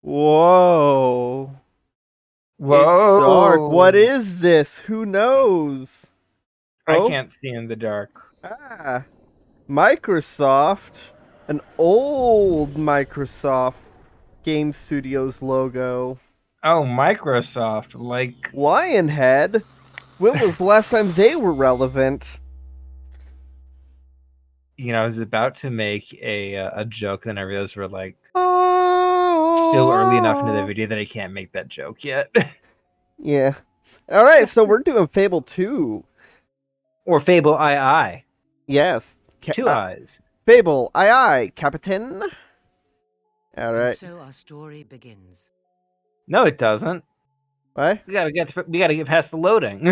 Whoa. It's dark. What Whoa! is this? Who knows? I Oh, can't see in the dark. ah. Microsoft. An old Microsoft Game Studios logo. Oh, Microsoft, like, Lionhead. When was the last time they were relevant? I was about to make a joke, then I realized we're like still early enough into the Oh. video that I can't make that joke yet. Yeah. All right, so we're doing Fable 2. Or Fable II. Yes. Two eyes. Fable, aye aye, Captain. All And right. so our story begins. No, it doesn't. What? We gotta get past the loading.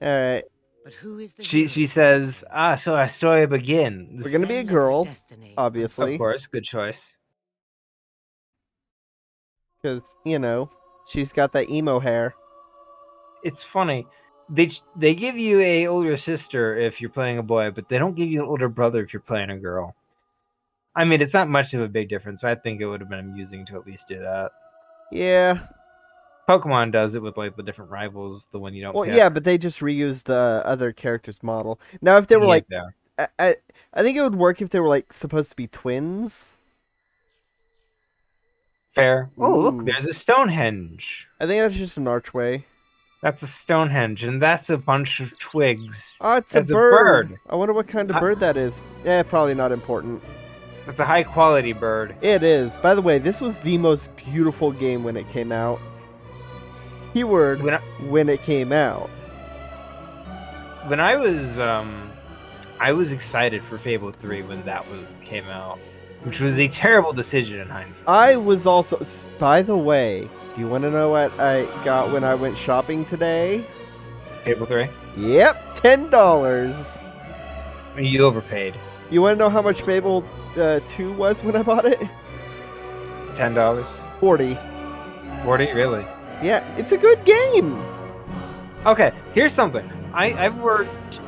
All right. But who is the she hero? she says, so our story begins. We're gonna be a Then let our girl, destiny Of obviously, course, good choice. because she's got that emo hair. It's funny. They give you a older sister if you're playing a boy, but they don't give you an older brother if you're playing a girl. I mean, it's not much of a big difference, but I think it would have been amusing to at least do that. Yeah. Pokemon does it with like the different rivals, the one you don't Well, pick. yeah, but they just reused the other character's model. Now, if they were Yeah, like, I think it would work if they were like supposed to be twins. fair. Oh, look, Ooh. there's a Stonehenge. I think that's just an archway. That's a Stonehenge, and that's a bunch of twigs. Oh, it's a That's a bird. bird. I wonder what kind of Hi- bird that is. Yeah, probably not important. That's a high quality bird. It is. By the way, this was the most beautiful game when it came out. Keyword When I, when it came out. when I was excited for Fable 3 when that came out, which was a terrible decision in hindsight. I was also. By the way, do you want to know what I got when I went shopping today? Fable 3? Yep, $10. You overpaid. You want to know how much Fable 2 was when I bought it? $10? 40. 40? Really? Yeah, it's a good game. Okay, here's something. I've worked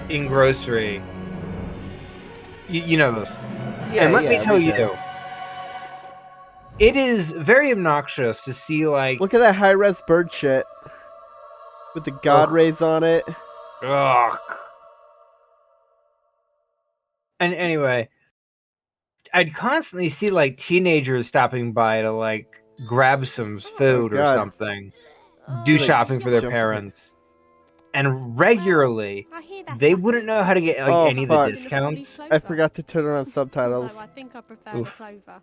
in grocery. You know those. Yeah, And let me yeah, tell retail. you, it is very obnoxious to see like Look at that high-res bird shit. With the god Ugh. rays on it. ugh. And anyway, I'd constantly see like teenagers stopping by to like grab some food or God. something, do Like, shopping for their jump- parents, and regularly they wouldn't know how to get like Oh, any of fuck. the discounts. I forgot to turn on subtitles. I think I prefer Oof. the clover.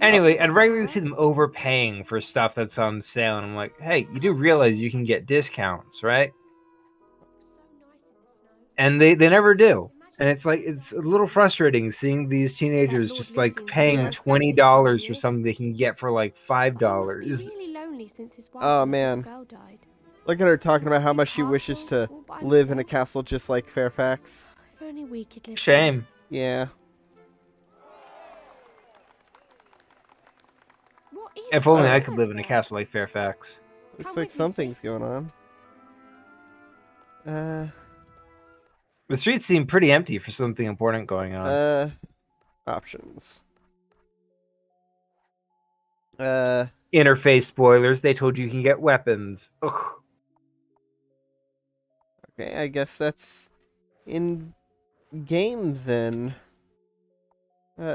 Anyway, I'd regularly see them overpaying for stuff that's on sale, and I'm like, hey, you do realize you can get discounts, right? And they never do. And it's like it's a little frustrating seeing these teenagers just like paying $20 for something they can get for like $5. Oh, man. Look at her talking about how much she wishes to live in a castle just like Fairfax. If only we could live Shame. Yeah. What is If only I that could live in a there? castle like Fairfax. Looks Come like with me, something's sis. going on. The streets seem pretty empty for something important going on. Options. Interface spoilers, they told you can get weapons. Ugh. Okay, I guess that's in game then.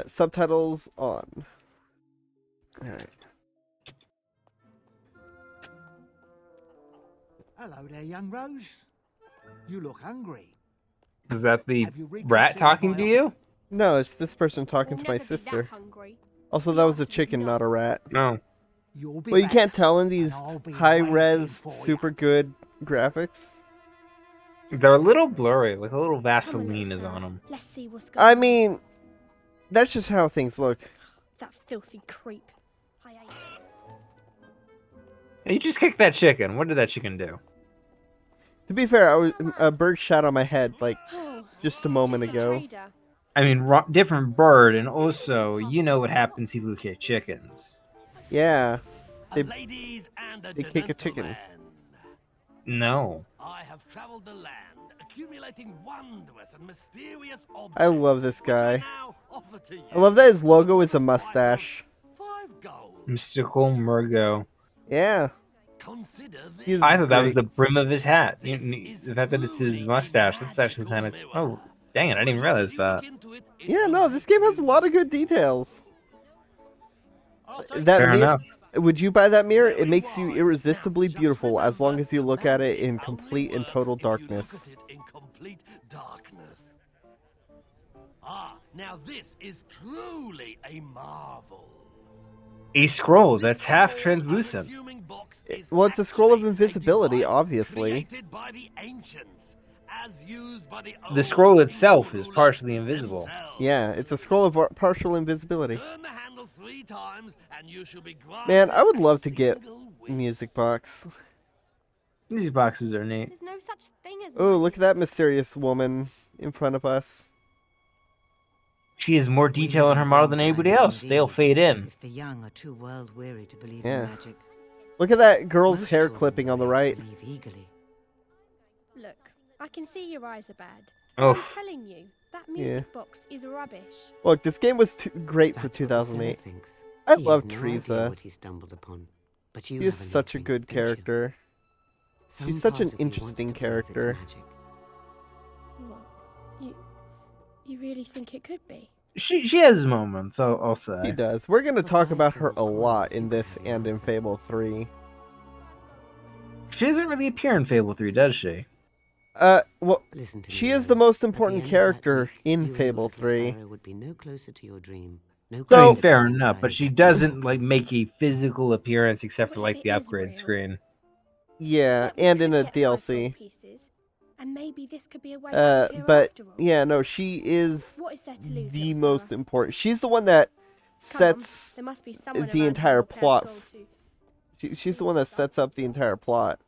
Subtitles on. Alright. Hello there, young Rose. You look hungry. Is that the Have you rat reconsidered talking my to you? No, it's this person talking We'll to my never be that sister. hungry. Also, The that was a answer is chicken, no. not a rat. No. You'll be Well, you back, can't tell in and these I'll be high-res, waiting for ya. super good graphics. They're a little blurry, like a little Come on, Vaseline little is star. on them. Let's see what's going I on. mean, that's just how things look. That filthy creep. I hate it. Hey, you just kicked that chicken. What did that chicken do? To be fair, a bird shot on my head like Oh, just a it's moment just a ago. trader. I mean, different bird, and also, you know what happens if you kick chickens. Yeah. They- Ladies and they kick a chicken. gentlemen, No. I have traveled the land, accumulating wondrous and mysterious objects. I love this which I guy. now offer I love that his logo is a mustache. 5 gold. Mystical Murgo. Yeah. Consider this. He's I thought that was great. the brim of his hat. This The fact that it's his truly a mustache, that's actually magical kind of... mirror. Oh, dang it, I didn't even For as long realize as you look that. into it, it Yeah, will no, this game has a lot of good details. That Fair mirror, enough. would you buy that mirror? It makes you irresistibly beautiful as long as you look at it in complete and total darkness. If you look at it in complete darkness. Ah, now this is truly a marvel. A scroll This that's half scroll, translucent. unassuming box is Well, it's a scroll of actually a invisibility, device obviously. created by the ancients, as used by the The scroll old itself evil is rulers partially invisible. themselves. Yeah, it's a scroll of partial invisibility. Turn the handle 3 times and you shall be Man, I would granted a love to get single wish. music box. These boxes are neat. There's no such thing as Oh, look magic. at that mysterious woman in front of us. She has more We detail live in her in model grim than anybody times else. They'll indeed, fade in. If the young are too world weary to believe Yeah. in magic. Look at that girl's Most hair children clipping on the their right. age believe eagerly. Look, I can see your eyes are bad. Oh, I'm telling you, that music box is rubbish. Look, this game was great for That's what the seller 2008. thinks. I He love has no Teresa. idea what he stumbled upon. But you She is have an such a inkling, good don't you? character. Some She's such part an of you wants interesting to believe it's character. magic. What? You really think it could be? she has moments, I'll She say. does. We're gonna For talk 5 about her a gold lot coins, in you this can and in answer. Fable 3. She doesn't really appear in Fable 3, does she? Well, Listen to me, she is the Rose. most At the important end of that character week, in you and Fable your little 3. sparrow would be no closer to your dream. No I So- mean, closer fair to the enough, inside but of she that doesn't beautiful like place. make a physical appearance except What for if like it the is upgrade real? screen. Yeah, Bet we and could in a get 5 gold DLC. pieces, and maybe this could be a way out of here But after all. yeah, no, she is What is there to lose, the little most sparrow? important. She's the one that Come on, sets there must be someone the around entire who cares plot. gold too. She's the one that sets up the entire plot.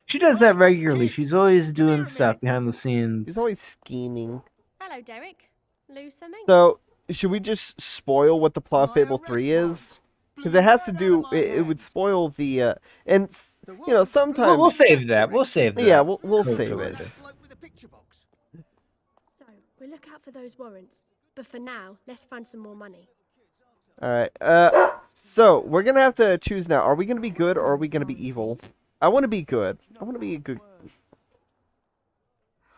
She does that regularly. Kids, She's always come here doing a stuff minute. behind the scenes. She's always scheming. Hello, Derek. Lose something? So, should we just spoil what the plot of My Fable 3 is? arrest Because blew it has to right out do. of my It would hands. spoil the. And The you know, words sometimes. We'll save that. We'll save that. Yeah, we'll Cool, save cool. it. Like with the picture box. So, we'll look out for those warrants. But for now, let's find some more money. All right. So we're gonna have to choose now. Are we gonna be good or are we gonna be evil? I want to be good. I want to be a good.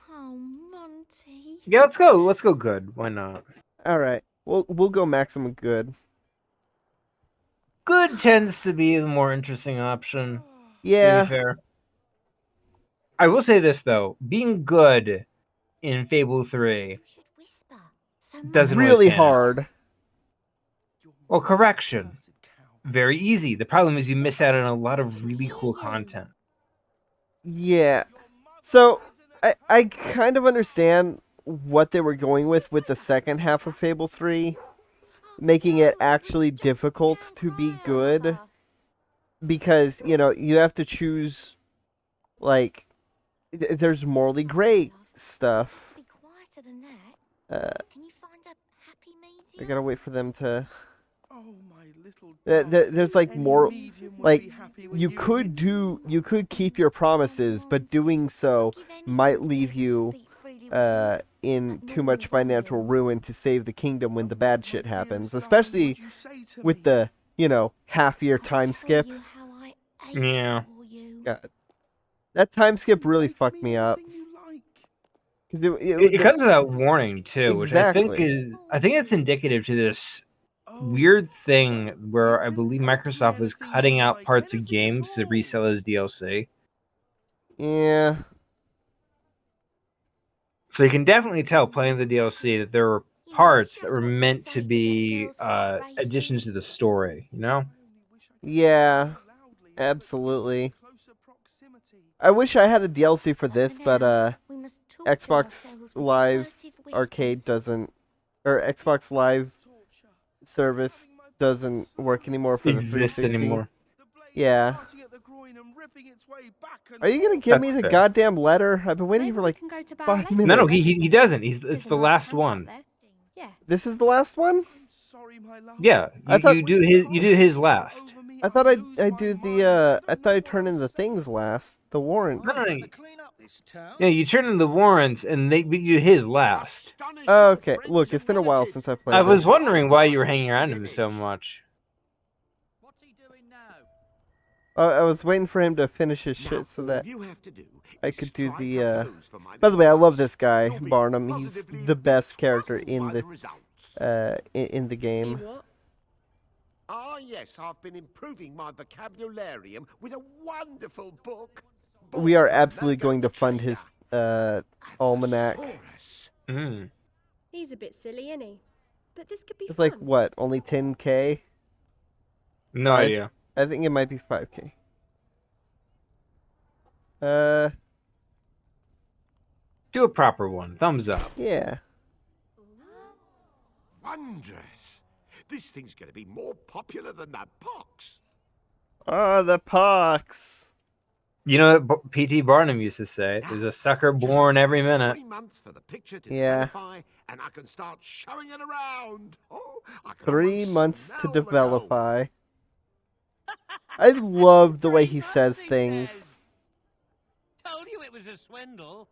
Oh, Monty. Yeah, let's go. Let's go good. Why not? All right. We'll go maximum good. Good tends to be the more interesting option. To Yeah. be fair. I will say this though: being good in Fable 3 You should whisper. So doesn't always Really pan out. hard. Well, correction. Very easy. The problem is you miss out on a lot of really cool content. Yeah. So I kind of understand what they were going with the second half of Fable 3, making it actually difficult to be good because, you know, you have to choose like there's morally gray stuff. Be quieter than that. Can you find a happy medium? I got to wait for them to Oh, my little there's like Any more medium would like be happy with you could keep your promises, but doing so might leave you in too much financial ruin to save the kingdom when the bad shit happens, especially Would you say to with me? the, you know, half-year time skip. Yeah. God. That time skip really Make fucked me up. anything you like. 'Cause It comes without warning too, which I think Exactly. it's indicative to this Oh, weird thing where I you believe can copy Microsoft was anything cutting you out like, parts of anything at games to all. resell as DLC. Yeah. So you can definitely tell playing the DLC that there were parts that were meant to be additions to the story, you know? Yeah. Absolutely. I wish I had the DLC for this, but Xbox Live Arcade doesn't, or Xbox Live service doesn't work anymore for the Exist 360. anymore. Yeah. Are you gonna give me the That's fair. goddamn letter? I've been waiting Maybe for we like can go to 5 Ballet. minutes. No, he doesn't. It's There's a the nice last camp out one. there. Yeah. This is the last one? Yeah, I thought- you do his last. I thought I do the I thought I turn in the things last. The warrants. No, no, no. this town. Yeah, you turn in the warrants, and they beat you his last. Okay, look, it's been a while since I played I was this. wondering why you were hanging around him so much. What's he doing now? I was waiting for him to finish his Now, shit so all that you have to do I is could do strike the, a pose for my By the way, I love boss. this guy, You'll be Barnum. He's positively the best character enthralled in by results. the Me game. what? Ah, yes, I've been improving my vocabularium with a wonderful book. We are Bought from absolutely Murdo going the to fund his Trader. almanac. Athosaurus. Mm. He's a bit silly, isn't he? But this could be It's fun. like what? Only 10K? No Five. idea. I think it might be 5K. Uh, Do a proper one. Thumbs up. yeah. Wondrous. This thing's going to be more popular than that box. Oh, the pox. You know what P.T. Barnum used to say? There's a sucker Just born a- every minute. 3 months for the picture to Yeah. develop, and I can start showing it around. Oh, I can 3 almost months to smell the gold. develop. I love the way he says things. Told you it was a swindle.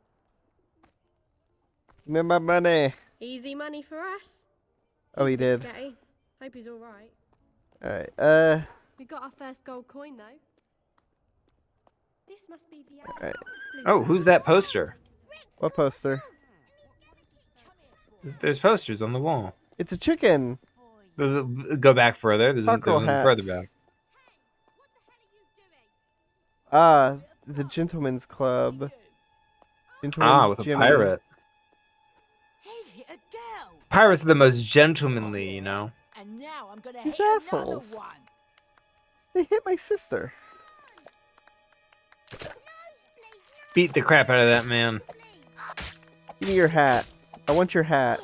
Give me my money. Easy money for us. Oh, he He's a bit did. sketty. Hope he's all right. Alright, We got our first gold coin though. This must be the. Alright. Oh, who's that poster? What poster? There's posters on the wall. It's a chicken. Go back further. There's Cockerel one further hats. back. Ah, the Gentleman's Club. Gentleman With a Jimmy. pirate. Hey, a girl! Pirates are the most gentlemanly, you know. And now I'm gonna These hit another assholes. one. They hit my sister. Beat the crap out of that man. Give me your hat. I want your hat.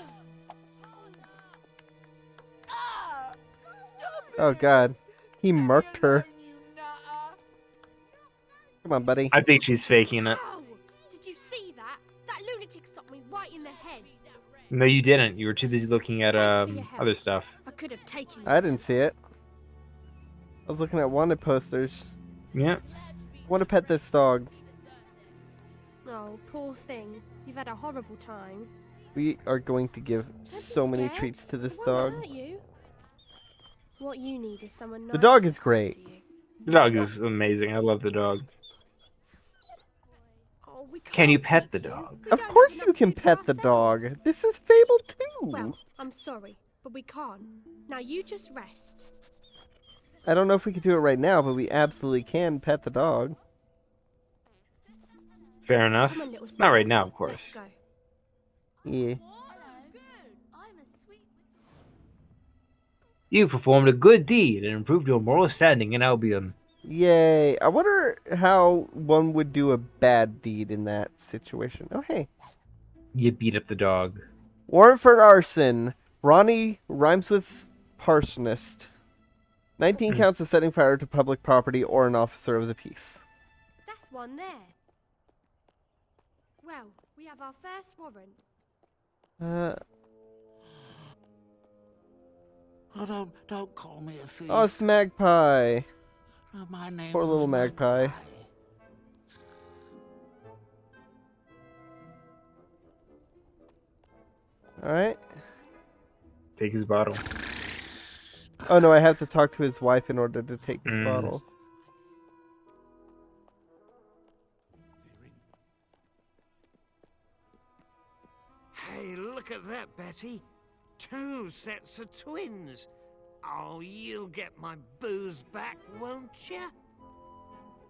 Oh god. He murked her. Come on, buddy. I think she's faking it. Ow! Did you see that? That lunatic socked me right in the head. No, you didn't. You were too busy looking at Thanks for your help. other stuff. I could have taken I didn't see it. I was looking at wanted posters. Yeah. I want to pet this dog. Oh, poor thing. You've had a horrible time. We are going to give Don't be so many scared. treats to this It won't dog. hurt you. What you need is someone The nice dog to is look great. after you. The dog is amazing. I love the dog. Oh, we Can you can't pet keep the you. dog? We Of don't course have you enough can food for pet the ourselves. dog. This is Fable 2. Well, I'm sorry, but we can't. Now you just rest. I don't know if we can do it right now, but we absolutely can pet the dog. Fair enough. Come on, little Not right Spike. now, of course. Let's go. Yeah. You performed a good deed and improved your moral standing in Albion. Yay. I wonder how one would do a bad deed in that situation. Oh, hey. You beat up the dog. Warrant for arson. Ronnie rhymes with parsonist. 19 counts of setting fire to public property or an officer of the peace. That's one there. Well, we have our first warrant. Oh, don't call me a thief. Oh, it's Magpie. Oh, my name Poor was little magpie. Alright. Take his bottle. Oh no, I have to talk to his wife in order to take this Mm. bottle. Hey, look at that, Betty. 2 sets of twins. Oh, you'll get my booze back, won't you?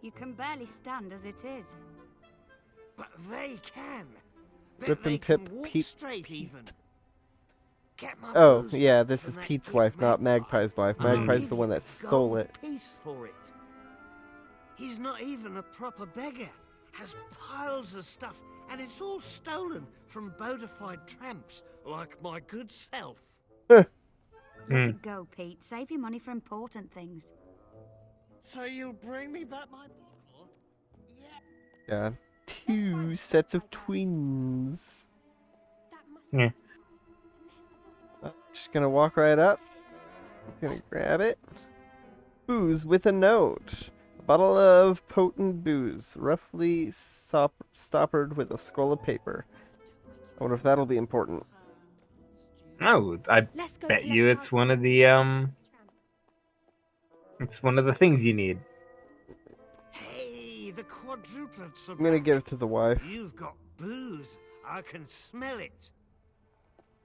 You can barely stand as it is. But they can. Bet Rip they and can Pip, walk Pete, straight even. Get my Oh, booze yeah, back this from is that Pete's big wife, not magpie. Magpie's wife. I'll Magpie's Give the you one that a stole gold it. piece for it. He's not even a proper beggar. Has piles of stuff, and it's all stolen from bona fide tramps like my good self. Let Hmm. it go, Pete. Save your money for important things. So you'll bring me back my bottle? Yeah. 2 sets of twins. That must Yeah. And there's the bottle. Just gonna walk right up. Gonna grab it. Booze with a note. A Bottle of potent booze, roughly stoppered with a scroll of paper. I wonder if that'll be important. Oh, I Let's go bet collect you it's our one of the it's one of the things you need. Hey, the quadruplets are I'm gonna back. give it to the wife. You've got booze. I can smell it.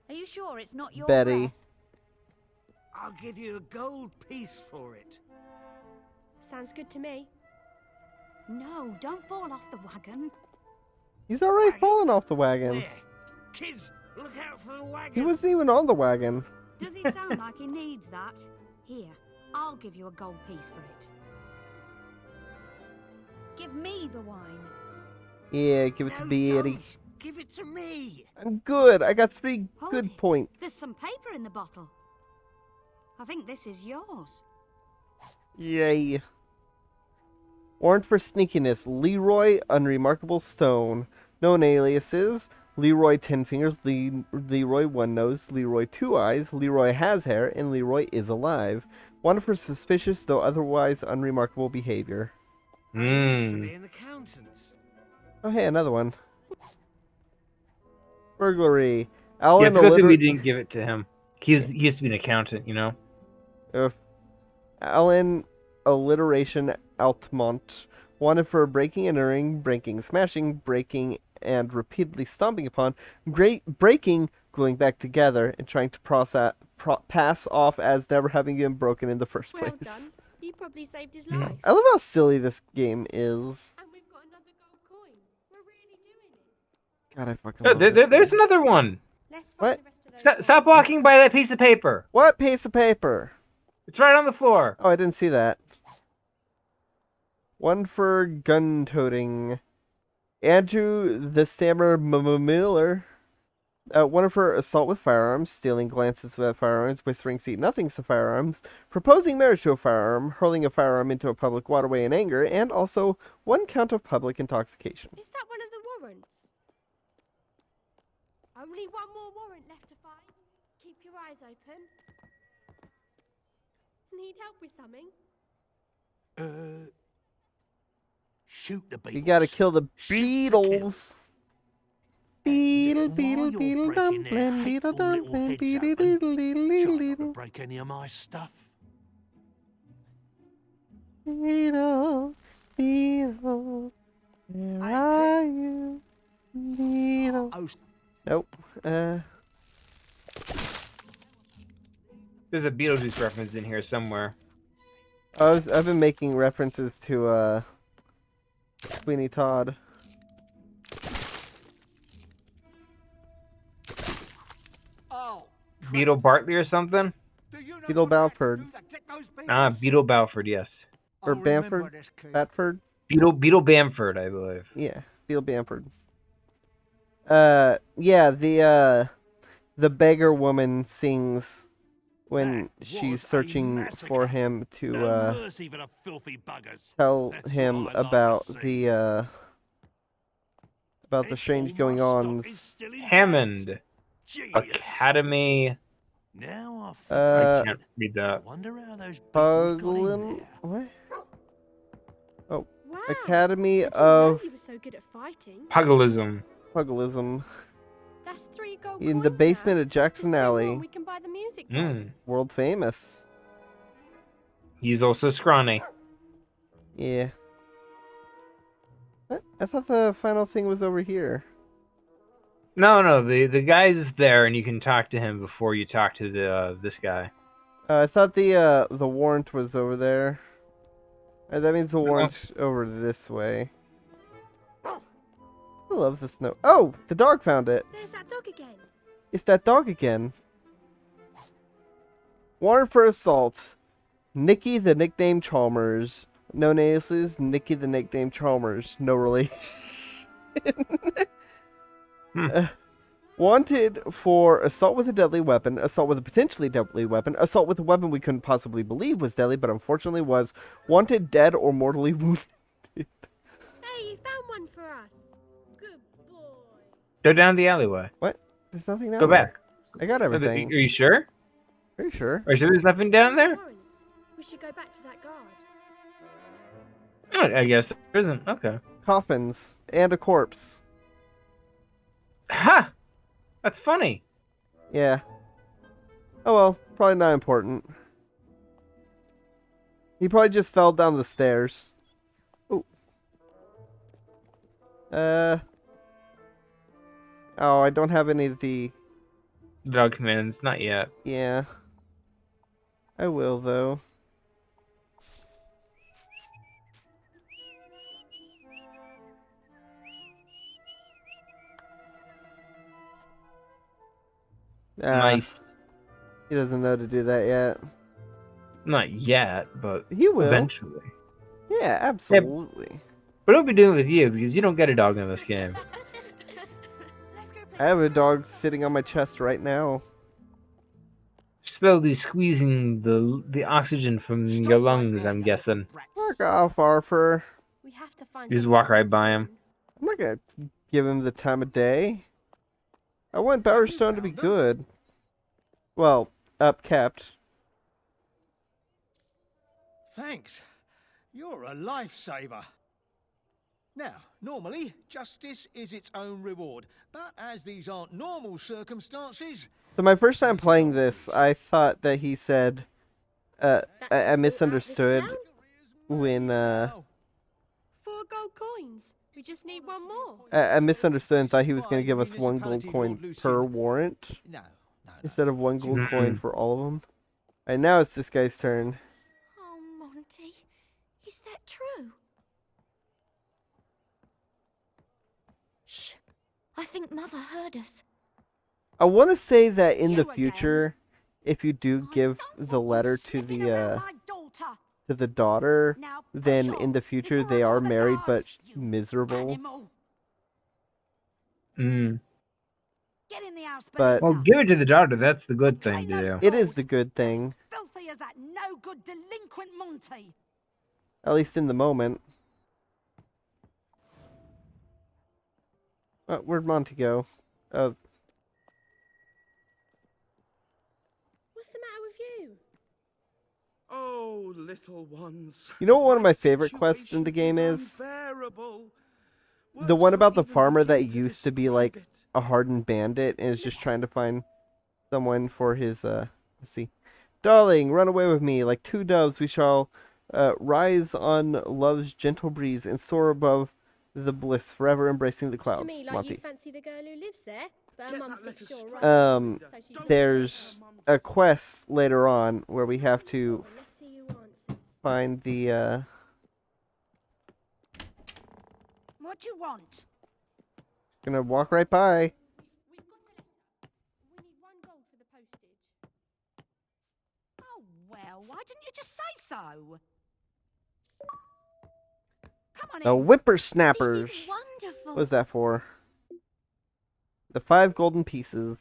Are you sure it's not your Betty. breath? I'll give you a gold piece for it. Sounds good to me. No, don't fall off the wagon. He's already Wagon? fallen off the wagon. There. Kids, look out for the wagon. He wasn't even on the wagon. Does he sound like he needs that? Here, I'll give you a gold piece for it. Give me the wine. Yeah, give it to No, Betty. don't. Give it to me. I'm good. I got 3 Hold good it. points. There's some paper in the bottle. I think this is yours. Yay. Warrant for sneakiness. Leroy Unremarkable Stone. Known aliases. Leroy 10 Fingers, Leroy One Nose, Leroy Two Eyes, Leroy Has Hair, and Leroy is alive. Wanted for suspicious though otherwise unremarkable behavior. I used to be an accountant. Oh hey, another one. Burglary. Yeah, Alan it's a good thing we alliter- didn't give it to him. He used to be an accountant, you know. Alan Alliteration Altmont. Wanted for breaking and entering, breaking, smashing, breaking, and repeatedly stomping upon, breaking, gluing back together, and trying to pass off as never having been broken in the first Well place. done. You probably saved his life. I love how silly this game is. And we've got another gold coin. We're really doing it. God, I fucking love this There's game. another one. Let's What? find the rest of those. Stop walking by that piece of paper. What piece of paper? It's right on the floor. Oh, I didn't see that. One for gun-toting. Andrew the Sammer Miller. One for assault with firearms, stealing glances with firearms, whispering see nothings to firearms, proposing marriage to a firearm, hurling a firearm into a public waterway in anger, and also 1 count of public intoxication. Is that one of the warrants? Only one more warrant left to find. Keep your eyes open. Need help with something? Shoot the beetles. You gotta kill the Shoot the beetles. Beetle, While beetle, you're beetle, breaking their dumpling, beetle, hateful little dumpling, heads beetle, open, beetle, beetle, Try not to beetle, break any of my stuff. beetle, beetle, where are you, beetle? Oh, Nope. There's a Beetlejuice reference in here somewhere. I've been making references to Sweeney Todd. oh. Beetle Bartley or something? Do you know Beetle what I had to Balford. do to get those Ah, beetles? Beetle Balford, yes. Or I'll remember Bamford? this, kid. Batford? Beetle Bamford, I believe. Yeah, Beetle Bamford. Yeah, the beggar woman sings when That she's was a searching for massacre. him to No mercy for the filthy buggers. tell That's him what I like about to see. the If strange all going my stock ons. is still intact. Hammond Genius. Academy. Now I Uh, can't read I that. wonder how those beetles got in Puglin? there. What? Wow. Academy I didn't know of you were so good at fighting. Pugilism. Pugilism That's 3 gold in the coins basement now. of Jackson Just 2 more Alley. and we can buy the music Mm. box. World famous. He's also scrawny. Yeah. What? I thought the final thing was over here. No, the guy's there, and you can talk to him before you talk to the this guy. I thought the warrant was over there. That means the warrant's over this way. I love the snow. Oh, the dog found it. There's that dog again. It's that dog again. Warrant for assault. Nikki the nickname Chalmers. Known aliases Nikki the nickname Chalmers. No relation. Wanted for assault with a deadly weapon, assault with a potentially deadly weapon, assault with a weapon we couldn't possibly believe was deadly, but unfortunately was. Wanted dead or mortally wounded. Hey, you found one for us. Good boy. Go down the alleyway. What? There's nothing down Go there. back. I got Are everything. you sure? Pretty sure. Are you sure there's nothing down there? Warrants. We should go back to that guard. I guess there isn't. Okay. Coffins and a corpse. Ha! That's funny. Yeah. Oh well, probably not important. He probably just fell down the stairs. Ooh. Oh, I don't have any of the... Dog commands, not yet. Yeah. I will, though. Nice. He doesn't know to do that yet. Not yet, but He will. eventually. Yeah, absolutely. But it'll be doing it with you because you don't get a dog in this game. I have a dog sitting on my chest right now. Slowly squeezing the oxygen from your lungs, I'm guessing. Fuck off, Arthur. We have to find You just something walk to right eat by soon. him. I'm not gonna give him the time of day. I want Bowerstone to be good. Well, upkept. Thanks. You're a lifesaver. Now, normally, justice is its own reward. But as these aren't normal circumstances... So my first time playing this, I thought that he said, I misunderstood when, 4 gold coins. We just need one more. I misunderstood and thought he was going to give us 1 gold coin per warrant No. instead of 1 gold coin for all of them. Alright, now it's this guy's turn. Oh, Monty. Is that true? Shh. I think Mother heard us. I want to say that in You the again. future, if you do give the letter to Sniffing around the my daughter. to the daughter, Now, then push in the off future before I they call are the married but guards, you miserable. animal. Mm. Get in the house, But- Well, Benita. give it to the daughter. That's the good thing Train to those do. It is the good thing, Filthy as that no good delinquent Monty. at least in the moment. Where'd Monty go? Oh, What's the matter with you? Oh, little ones. you know what one of my My favorite quests in the game situation is? unbearable. The Words one about the can't even farmer that begin to used to be describe like it. a hardened bandit and is just trying to find someone for his, let's see. Darling, run away with me. Like 2 doves we shall rise on love's gentle breeze and soar above the bliss, forever embracing the Looks clouds. to me like Monty. you fancy the girl who lives there, but her Get mum that thinks letter you're straight. right. So she's There's a quest later on where we have to Well, let's see who answers. find the, What do you want? gonna walk right by. We've got a letter. We need 1 gold for the postage. Oh, well, why didn't you just say so? Come on The in. whippersnappers. This is wonderful. What was that for? The 5 golden pieces.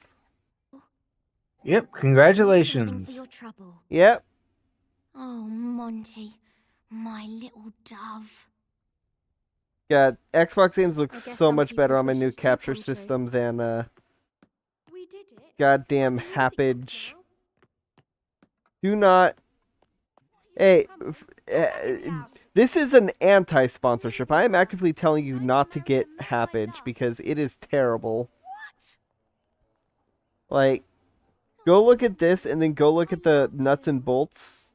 Yep. Something Congratulations. for your trouble. Yep. Oh, Monty, my little dove. God, Xbox games look I guess so some much better people's on my new wishes do capture come true. system than We did it. goddamn The music box Happage. now. Do not. Hey, house. this is an anti-sponsorship. I am actively telling you not to get Happage because it is terrible. What? Like, go look at this and then go look at the nuts and bolts,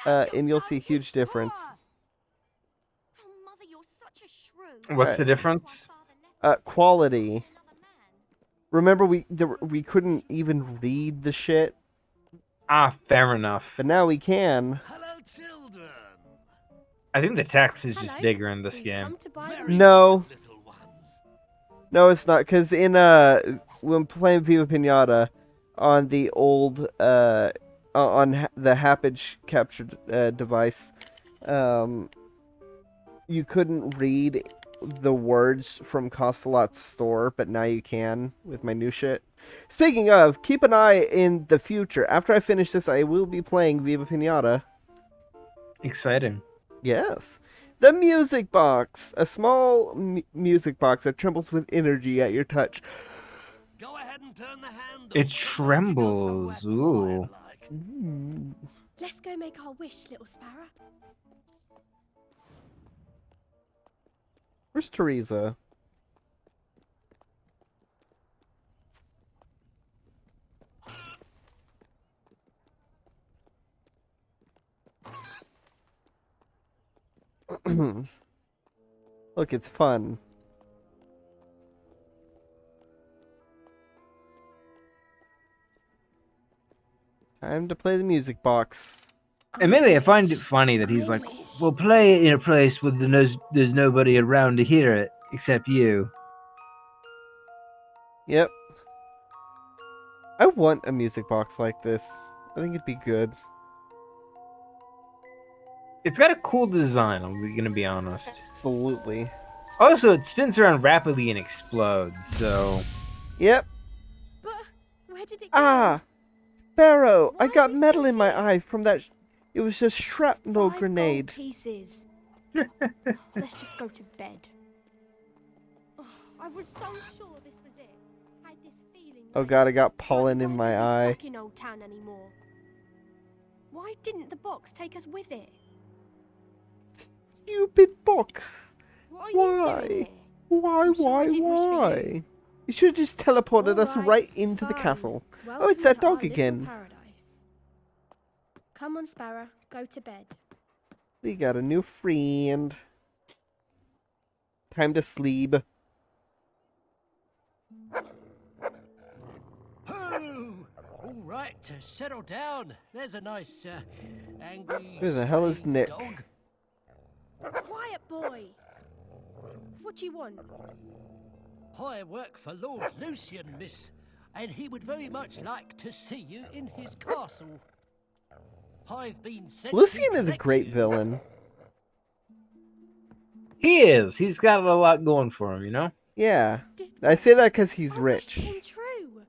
No, you and you'll see a don't, huge it's difference. poor. Oh, Mother, you're such a shrew. What's Right. the difference? Quality. Remember, we couldn't even read the shit, Ah, fair enough. but now we can. Hello, children. I think the text is just Hello. bigger in this We've game. come to buy Very No. good little ones. No, it's not, because in, when playing Viva Pinata on the old, the Happage capture device, you couldn't read the words from Costalot's store, but now you can with my new shit. Speaking of, keep an eye in the future. After I finish this, I will be playing Viva Pinata. Exciting. Yes. The music box. A small music box that trembles with energy at your touch. Go ahead and turn the handle. It Don't you go trembles. somewhere Ooh. quiet like. Let's go make our wish, little sparrow. Where's Teresa? Look, it's fun. Time to play the music box. Admittedly, I find it funny that he's like, "We'll play it in a place where there's nobody around to hear it except you." Yep. I want a music box like this. I think it'd be good. It's got a cool design. I'm gonna be honest. Absolutely. Also, it spins around rapidly and explodes. So Yep. But where did it go? Ah! Sparrow! I Why got are we metal still in my here? eye from that. It was just shrapnel 5 grenade. gold pieces. Let's just go to bed. Oh, I was so sure this was it. I had this feeling. Oh that god, I got Why pollen in weren't my we eye. stuck in Old Town anymore? Why didn't the box take us with it? Stupid box. What are Why? you doing here? Why, I'm sure I did wish for you. why? You should have just teleported us All right into the fine. castle. Welcome Oh, it's that to our dog little again. paradise. Come on, Sparrow. Go to bed. We got a new friend. Time to sleep. Oh, all right, settle down. There's a nice, angry. Who the hell is stray Nick? Dog. Quiet, boy. What do you want? I work for Lord Lucian, miss, and he would very much like to see you in his castle. I've been sent Lucian to is a collect great you. villain. he is. He's got a lot going for him, you know. Yeah. I say that because he's Our wish rich. came true.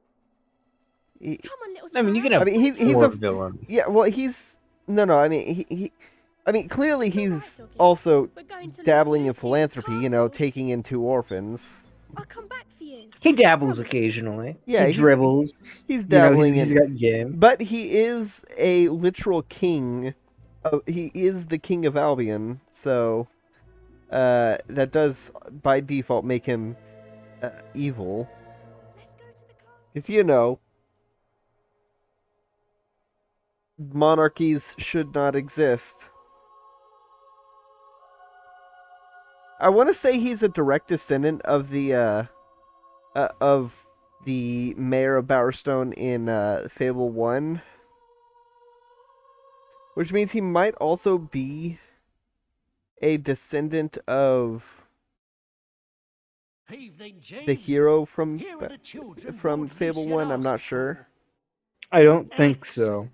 He- Come on, little I mean, you can Sparrow. have he's four a villains. yeah. Well, he's no. I mean, I mean, clearly It's all right, he's doggy. also We're going to Lord dabbling in Lucian's philanthropy. You know, castle. taking in 2 orphans. I'll come back for you. He dabbles Promise. occasionally. Yeah, he dribbles. He's You know, dabbling he's in. got game. But he is a literal king. He is the king of Albion, so that does by default make him evil. Let's go to the castle. Because you know, monarchies should not exist. I want to say he's a direct descendant of the mayor of Bowerstone in Fable 1. Which means he might also be a descendant of Evening, James. the hero from Here are the children from Lord Fable Lucian 1. I'm not asked sure. for. I don't think so.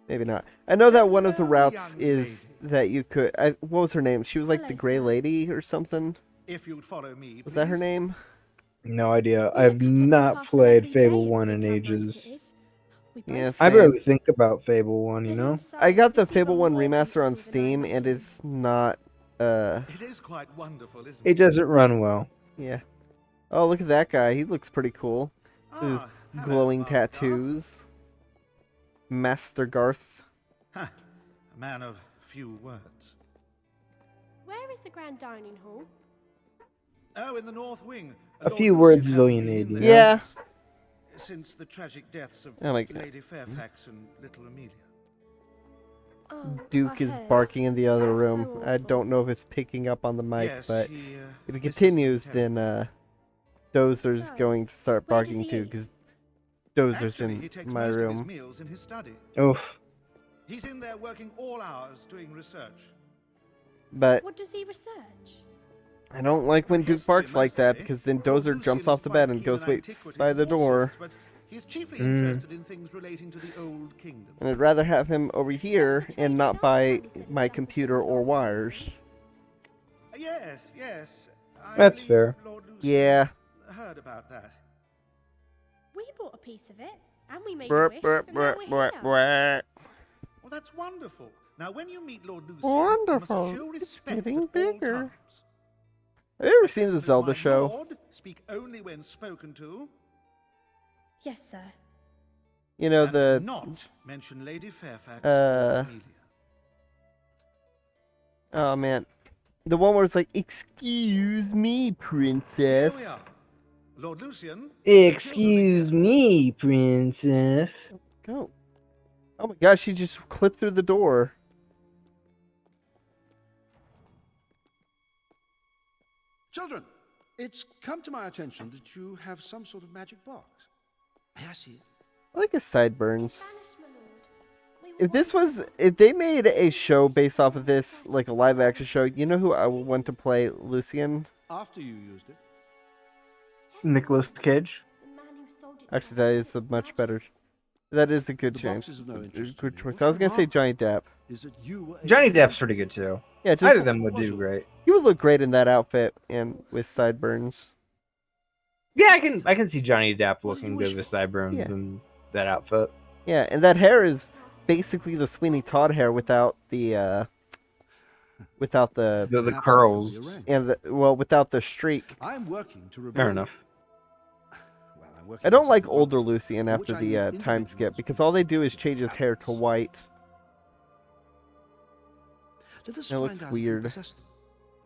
Maybe not. I know that one of the Hello, routes young is lady. that you could. What was her name? She was like the Hello, Grey sir. Lady or something. If you'd follow me, Was that her please. name? No idea. We I've look up at this not castle played every day Fable and 1 think in how nice ages. it is. We both Yeah, do. I same. barely think about Fable 1, you Head know? inside I got to the see Fable 1 more remaster people on than I Steam, and imagined. it's not. It is quite wonderful, isn't It it? doesn't run well. Yeah. Oh, look at that guy. He looks pretty cool. His Ah, hello, glowing Master Garth. tattoos. Master Garth. Ha, a man of few words. Where is the grand dining hall? Oh, in the North Wing. A Lord few Lucian words is hasn't all you been need, in you there know? Yeah. since the tragic deaths of Oh my God. Lady Fairfax and little Amelia. Oh, Duke I is heard. barking in the other That was room. so I awful. don't know if it's picking up on the mic, yes, but he, if it misses them continues, terribly. then Dozer's So, going to start where does barking he too, eat? because Dozer's Actually, he in takes my most of his room. meals in his study. Oof. He's in there working all hours doing research. But What does he research? I don't like when Duke History barks like that, mostly. because then Lord Dozer Lucian jumps is off the quite bed and keen goes on waits antiquities by of the all door. sorts, but he's chiefly Mm. interested in things relating to the old kingdom. And I'd rather have him over here trade and in not our by families that my stand computer before or the wires. Yes, yes. I That's believe fair. Lord Lucian Yeah. heard about that. We bought a piece of it, and we made a Brr, wish, brr, and now brr, we're brr, here. brr. Well, that's wonderful. Now, when you meet Lord Lucian, Wonderful. you must show It's respect getting at bigger. all times. Have you ever A seen the peasant is Zelda my show? lord, speak only when spoken to, Yes, sir. You know, and do the not mention Lady Fairfax uh, or Amelia. oh man, The one where it's like, "Excuse me, princess." Here we are. Lord Lucian. Excuse me, princess. Go. Oh my gosh, she just clipped through the door. Children, it's come to my attention that you have some sort of magic box. May I see it? I like his sideburns. Vanished, my lord. We were If they made a show based off of this, like a live action show, you know who I would want to play Lucian? After you used it. Nicholas Cage. The man who sold it to Actually, us that is a was much magic. better. That is a good The chance. box is of no interest to Good me. choice. What's I was gonna say remarkable Johnny Depp. Is that you were able Johnny to- Depp's pretty good too. Yeah, just Either of them would do great. he would look great in that outfit and with sideburns. Yeah, I can see Johnny Depp What did you looking wish good with for? sideburns Yeah. and that outfit. Yeah, and that hair is basically the Sweeney Todd hair without the The Perhaps it could curls. be arranged. and without the streak. I'm working to reveal. Fair enough. Well, I'm working I on don't like something older wonderful, Lucian for after which I the need time individuals skip because with all they do is particular change his hair to talents. white. Let us That find looks out if you weird. possess them.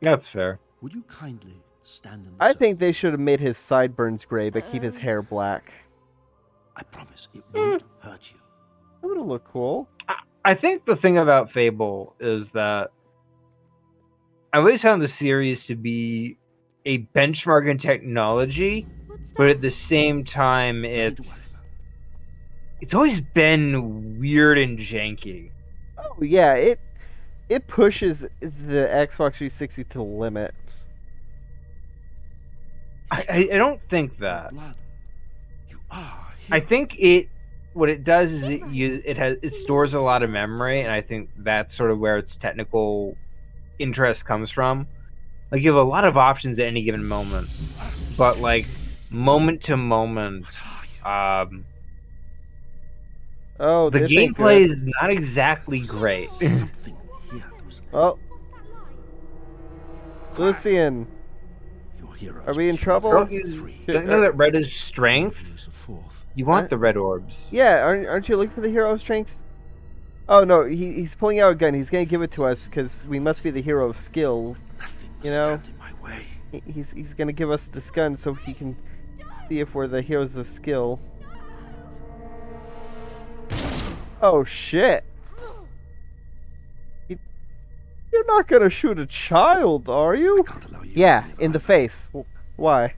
That's fair. Would you kindly stand in the I circle? think they should have made his sideburns gray but keep his hair black. I promise it won't hurt you. That would have looked cool. I think the thing about Fable is that I always found the series to be a benchmark in technology, What's but that? at the same time, Nothing to worry it's about. it's always been weird and janky. Oh yeah, it pushes the Xbox 360 to the limit. I don't think Your that. blood. You are I here. think what it does is it stores a lot of memory, and I think that's sort of where its technical interest comes from. Like you have a lot of options at any given moment, but like moment to moment, Oh, the this ain't gameplay good. is not exactly great. Something here was Oh, What's that like? Lucian. your heroes. Are we in but you trouble? only Don't get you, three. don't you know that red is strength? Use the fourth. You want Huh? the red orbs. Yeah, aren't you looking for the hero of strength? Oh no, he's pulling out a gun. He's gonna give it to us because we must be the hero of skills. Nothing You know? stand in my way. He's gonna give us this gun so he can see if we're the heroes of skill. Oh shit! You're not gonna shoot a child, are you? Can't allow you Yeah, to live in the either. face. Why?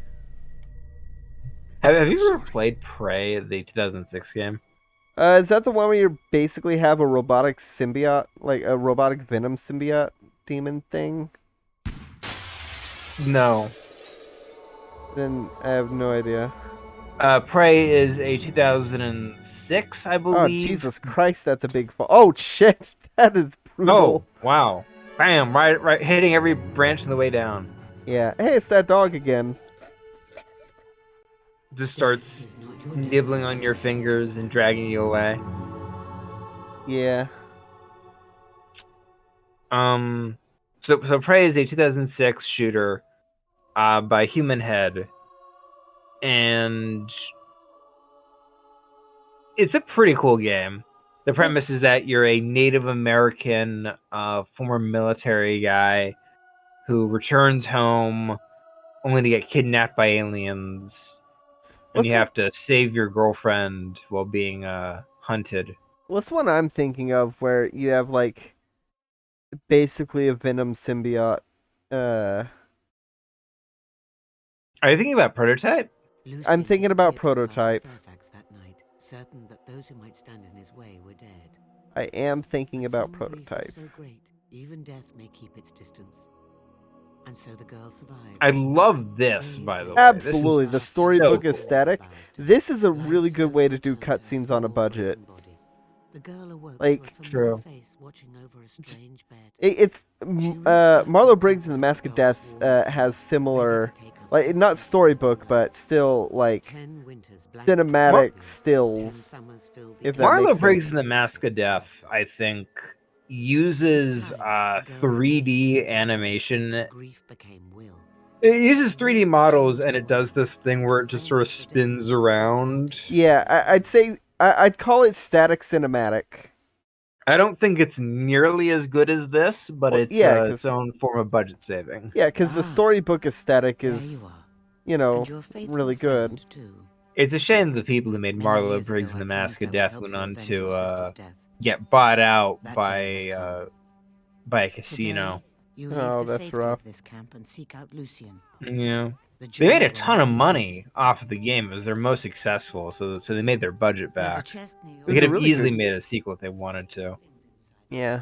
Have you ever Sorry. played Prey, the 2006 game? Is that the one where you basically have a robotic symbiote, like a robotic venom symbiote demon thing? No. Then I have no idea. Prey is a 2006, I Oh believe. Jesus Christ, that's a big fall. Oh shit, that is Oh, brutal. wow. Bam, right, hitting every branch on the way down. Yeah. Hey, it's that dog again. Just starts nibbling on your fingers and dragging you away. Yeah. So Prey is a 2006 shooter by Human Head, and it's a pretty cool game. The premise is that you're a Native American former military guy who returns home only to get kidnapped by aliens, and What's you the- have to save your girlfriend while being hunted. What's one I'm thinking of where you have like basically a venom symbiote? Are you thinking about Prototype? I'm thinking about Prototype. Fairfax that night, certain that those who might stand in his way were dead. I am thinking But about some grief is Prototype. So great, even death may keep its distance. And so the girl survived. I love this, by the way. Absolutely, the This is storybook so aesthetic. This is a really good way to do cutscenes on a budget. The girl awoke Like, to a True. familiar face watching over a strange bed. It's Marlo Briggs in the Mask of Death has similar, like not storybook, but still like 10 winters cinematic 10 stills. summers filled the If that Marlo makes Briggs sense. in the Mask of Death, I think, uses 3D animation. Grief became will. It uses 3D models, and it does this thing where it just sort of spins around. Yeah, I'd say I'd call it static cinematic. I don't think it's nearly as good as this, but Well, it's yeah, its own form of budget saving. because the storybook aesthetic There is, you are. you know, And your faithful really good. friend, too. It's a shame the people who made Many Marlowe years ago, Briggs and I the Mask promised I of would Death help went you on avenge your sister's to death. get bought out That day has by come. a Today, casino. you leave Oh, the that's safety rough. of this camp and seek out Lucian. Yeah. The They made journey a will ton not of be money easy. off of the game. It was their most successful, so they made their budget There's a back. chest near your They was could a have really easily good- made a sequel if they wanted to. Yeah.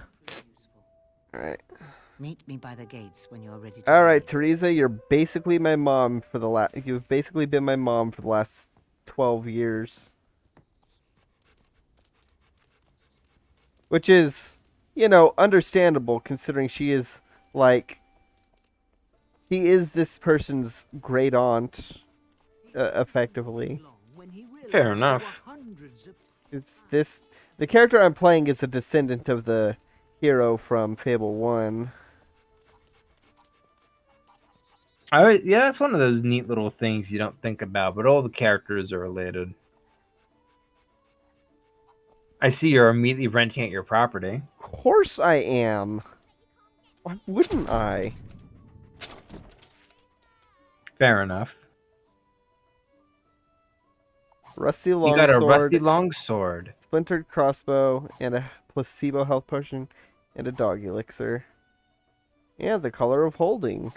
All right. Meet me by the gates when you're ready to All right, leave. Teresa, you're basically my mom for the last. You've basically been my mom for the last 12 years, which is, understandable considering she is this person's great aunt, effectively. Fair enough. It's this the character I'm playing is a descendant of the hero from Fable 1. Yeah, that's one of those neat little things you don't think about, but all the characters are related. I see you're immediately renting out your property. Of course I am. Why wouldn't I? Fair enough. Rusty You got a rusty longsword, longsword. splintered crossbow, and a placebo health potion, and a dog elixir. Yeah, the color of holding.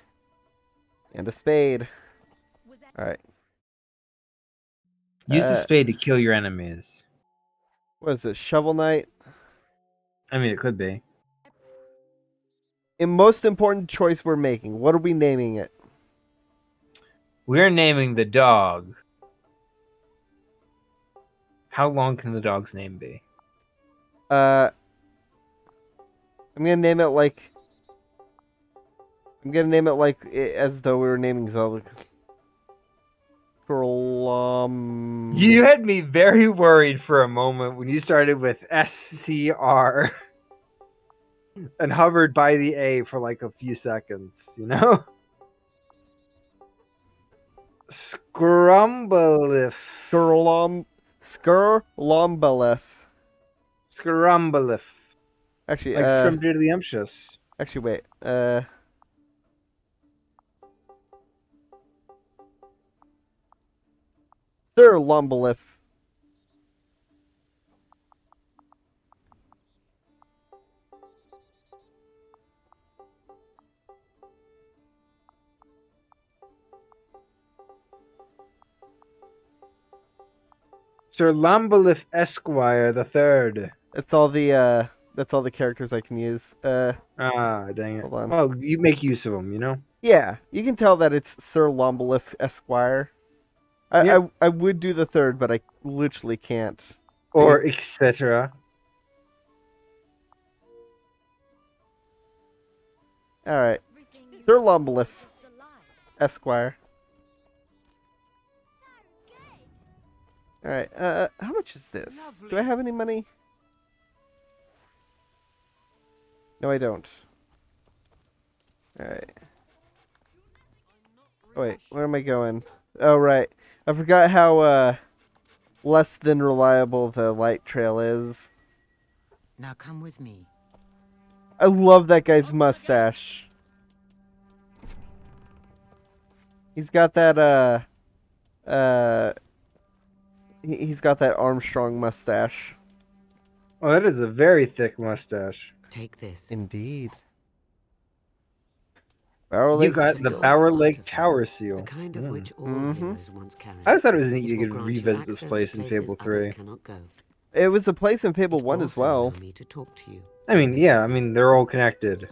And a spade. Alright. Use the spade to kill your enemies. What is this? Shovel Knight? I mean, it could be. In most important choice we're making, what are we naming it? We're naming the dog. How long can the dog's name be? I'm gonna name it like. As though we were naming Zelda. You had me very worried for a moment when you started with SCR and hovered by the A for like a few seconds, you know? Scrumbalif. Skurlombalef. Scrumbalif. Actually, like Scrumdiddlyumptious. Actually, wait. Sir Lombalif. Sir Lombalif Esquire the Third. That's all the characters I can use. Dang it. Hold on. Well, you make use of them, you know? Yeah, you can tell that it's Sir Lombalif Esquire. I would do the third, but I literally can't. Or etc. Alright. Sir Lombalif Esquire. Alright, how much is this? Do I have any money? No, I don't. Alright. Oh, wait, where am I going? Oh, right. I forgot how, less than reliable the light trail is. Now come with me. I love that guy's mustache. He's got that, he's got that Armstrong mustache. Oh, that is a very thick mustache. Take this. Indeed. Bower You Lake got the Seal. Bower Lake Tower Seal. The kind of which all heroes once carried. I always thought it was neat It you will could grant you revisit this access to place in places Fable others 3. cannot go. It was a place in Fable It 1 as also well. allow me to talk to you. I mean, yeah, I mean, they're all connected.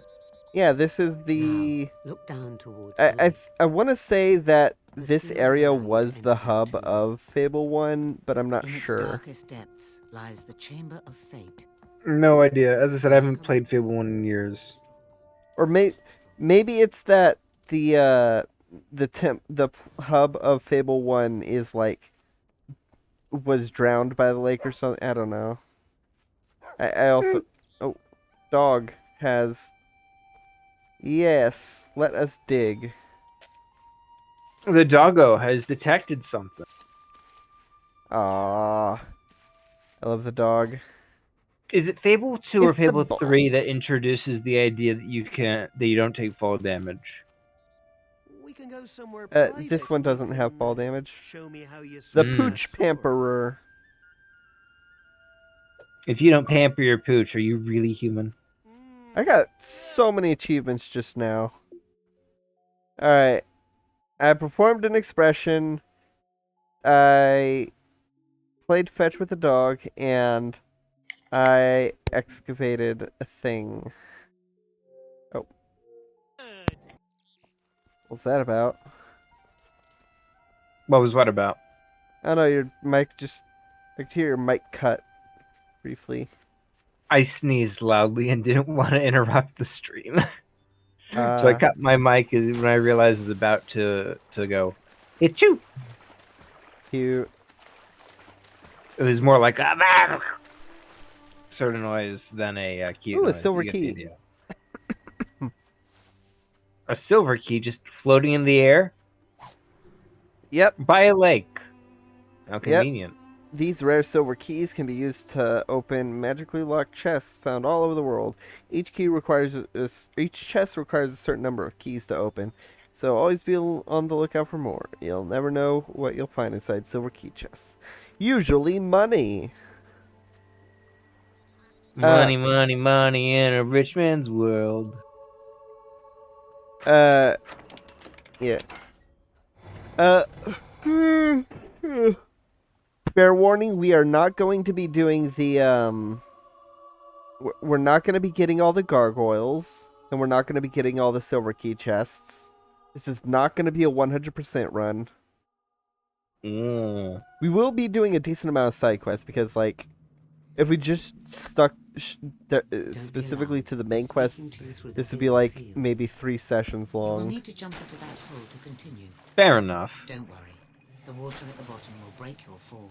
Yeah, this is the... Now, look down towards the lake. I want to say that The this seal area allow you to was enter the that hub tomb. of Fable 1, but I'm not In its sure. darkest depths lies the Chamber of Fate. No idea. As I said, I haven't played Fable 1 in years. Or maybe it's that the hub of Fable 1 is was drowned by the lake or something. I don't know. I also dog has. Yes, let us dig. The doggo has detected something. Ah, I love the dog. Is it Fable 2 or It's the Fable bomb. 3 that introduces the idea that you don't take fall damage? We can go somewhere This one doesn't have fall damage. Show me how you The swing Pooch that sword. Pamperer. If you don't pamper your pooch, are you really human? I got so many achievements just now. Alright. I performed an expression. I played fetch with the dog, and I excavated a thing. Oh. What's that about? What was what about? I know your mic just... I could hear your mic cut briefly. I sneezed loudly and didn't want to interrupt the stream. So I Uh, cut my mic when I realized it was about to go. It's you. cute. It was more like a sort of noise than a cute Ooh, a noise. silver You get the key. idea. A silver key just floating in the air Yep. by a lake. How Yep. convenient. These rare silver keys can be used to open magically locked chests found all over the world. Each chest requires a certain number of keys to open, so always be on the lookout for more. You'll never know what you'll find inside silver key chests. Usually money. Money, money, money in a rich man's world. Yeah. Fair warning, we are not going to be doing the we're not going to be getting all the gargoyles, and we're not going to be getting all the silver key chests. This is not going to be a 100% run. Mm. We will be doing a decent amount of side quests because, like, if we just stuck specifically to the main quests, this would be like maybe 3 sessions You will long. need to jump into that hole to continue. Fair enough. Don't worry. The water at the bottom will break your fall.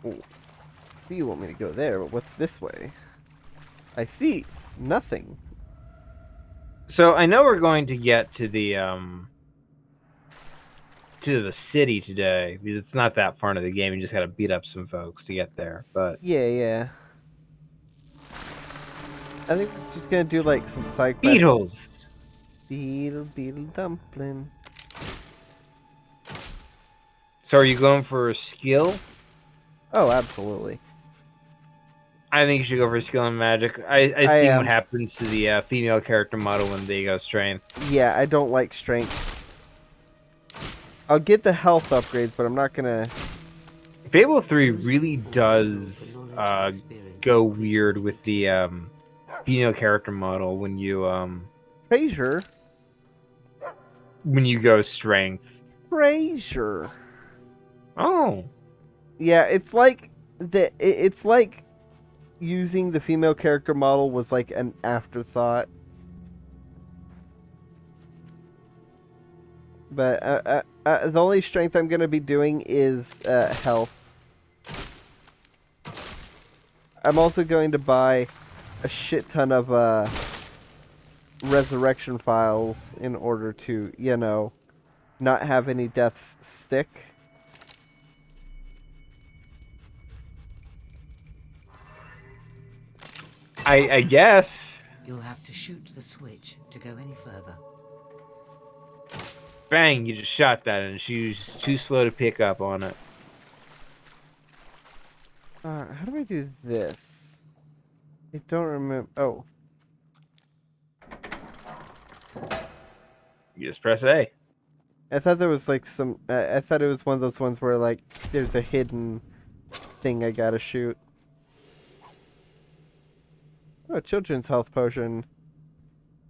Ooh. So you want me to go there, but what's this way? I see nothing. So I know we're going to get to the city today because it's not that far into the game. You just got to beat up some folks to get there. But Yeah. I think we're just gonna do like some side quests. beetles. Beetle dumpling. So are you going for a skill? Oh, absolutely. I think you should go for skill and magic. I see what happens to the female character model when they go strength. Yeah, I don't like strength. I'll get the health upgrades, but I'm not gonna... Fable 3 really does go weird with the female character model when you Treasure? when you go strength. Treasure. Oh. Yeah, it's like it's like using the female character model was like an afterthought. But the only strength I'm gonna be doing is health. I'm also going to buy a shit ton of resurrection files in order to, you know, not have any deaths stick. I guess. You'll have to shoot the switch to go any further. Bang, you just shot that and she was too slow to pick up on it. How do I do this? I don't remember. Oh. You just press A. I thought there was like some... I thought it was one of those ones where like there's a hidden thing I gotta shoot. Oh, children's health potion.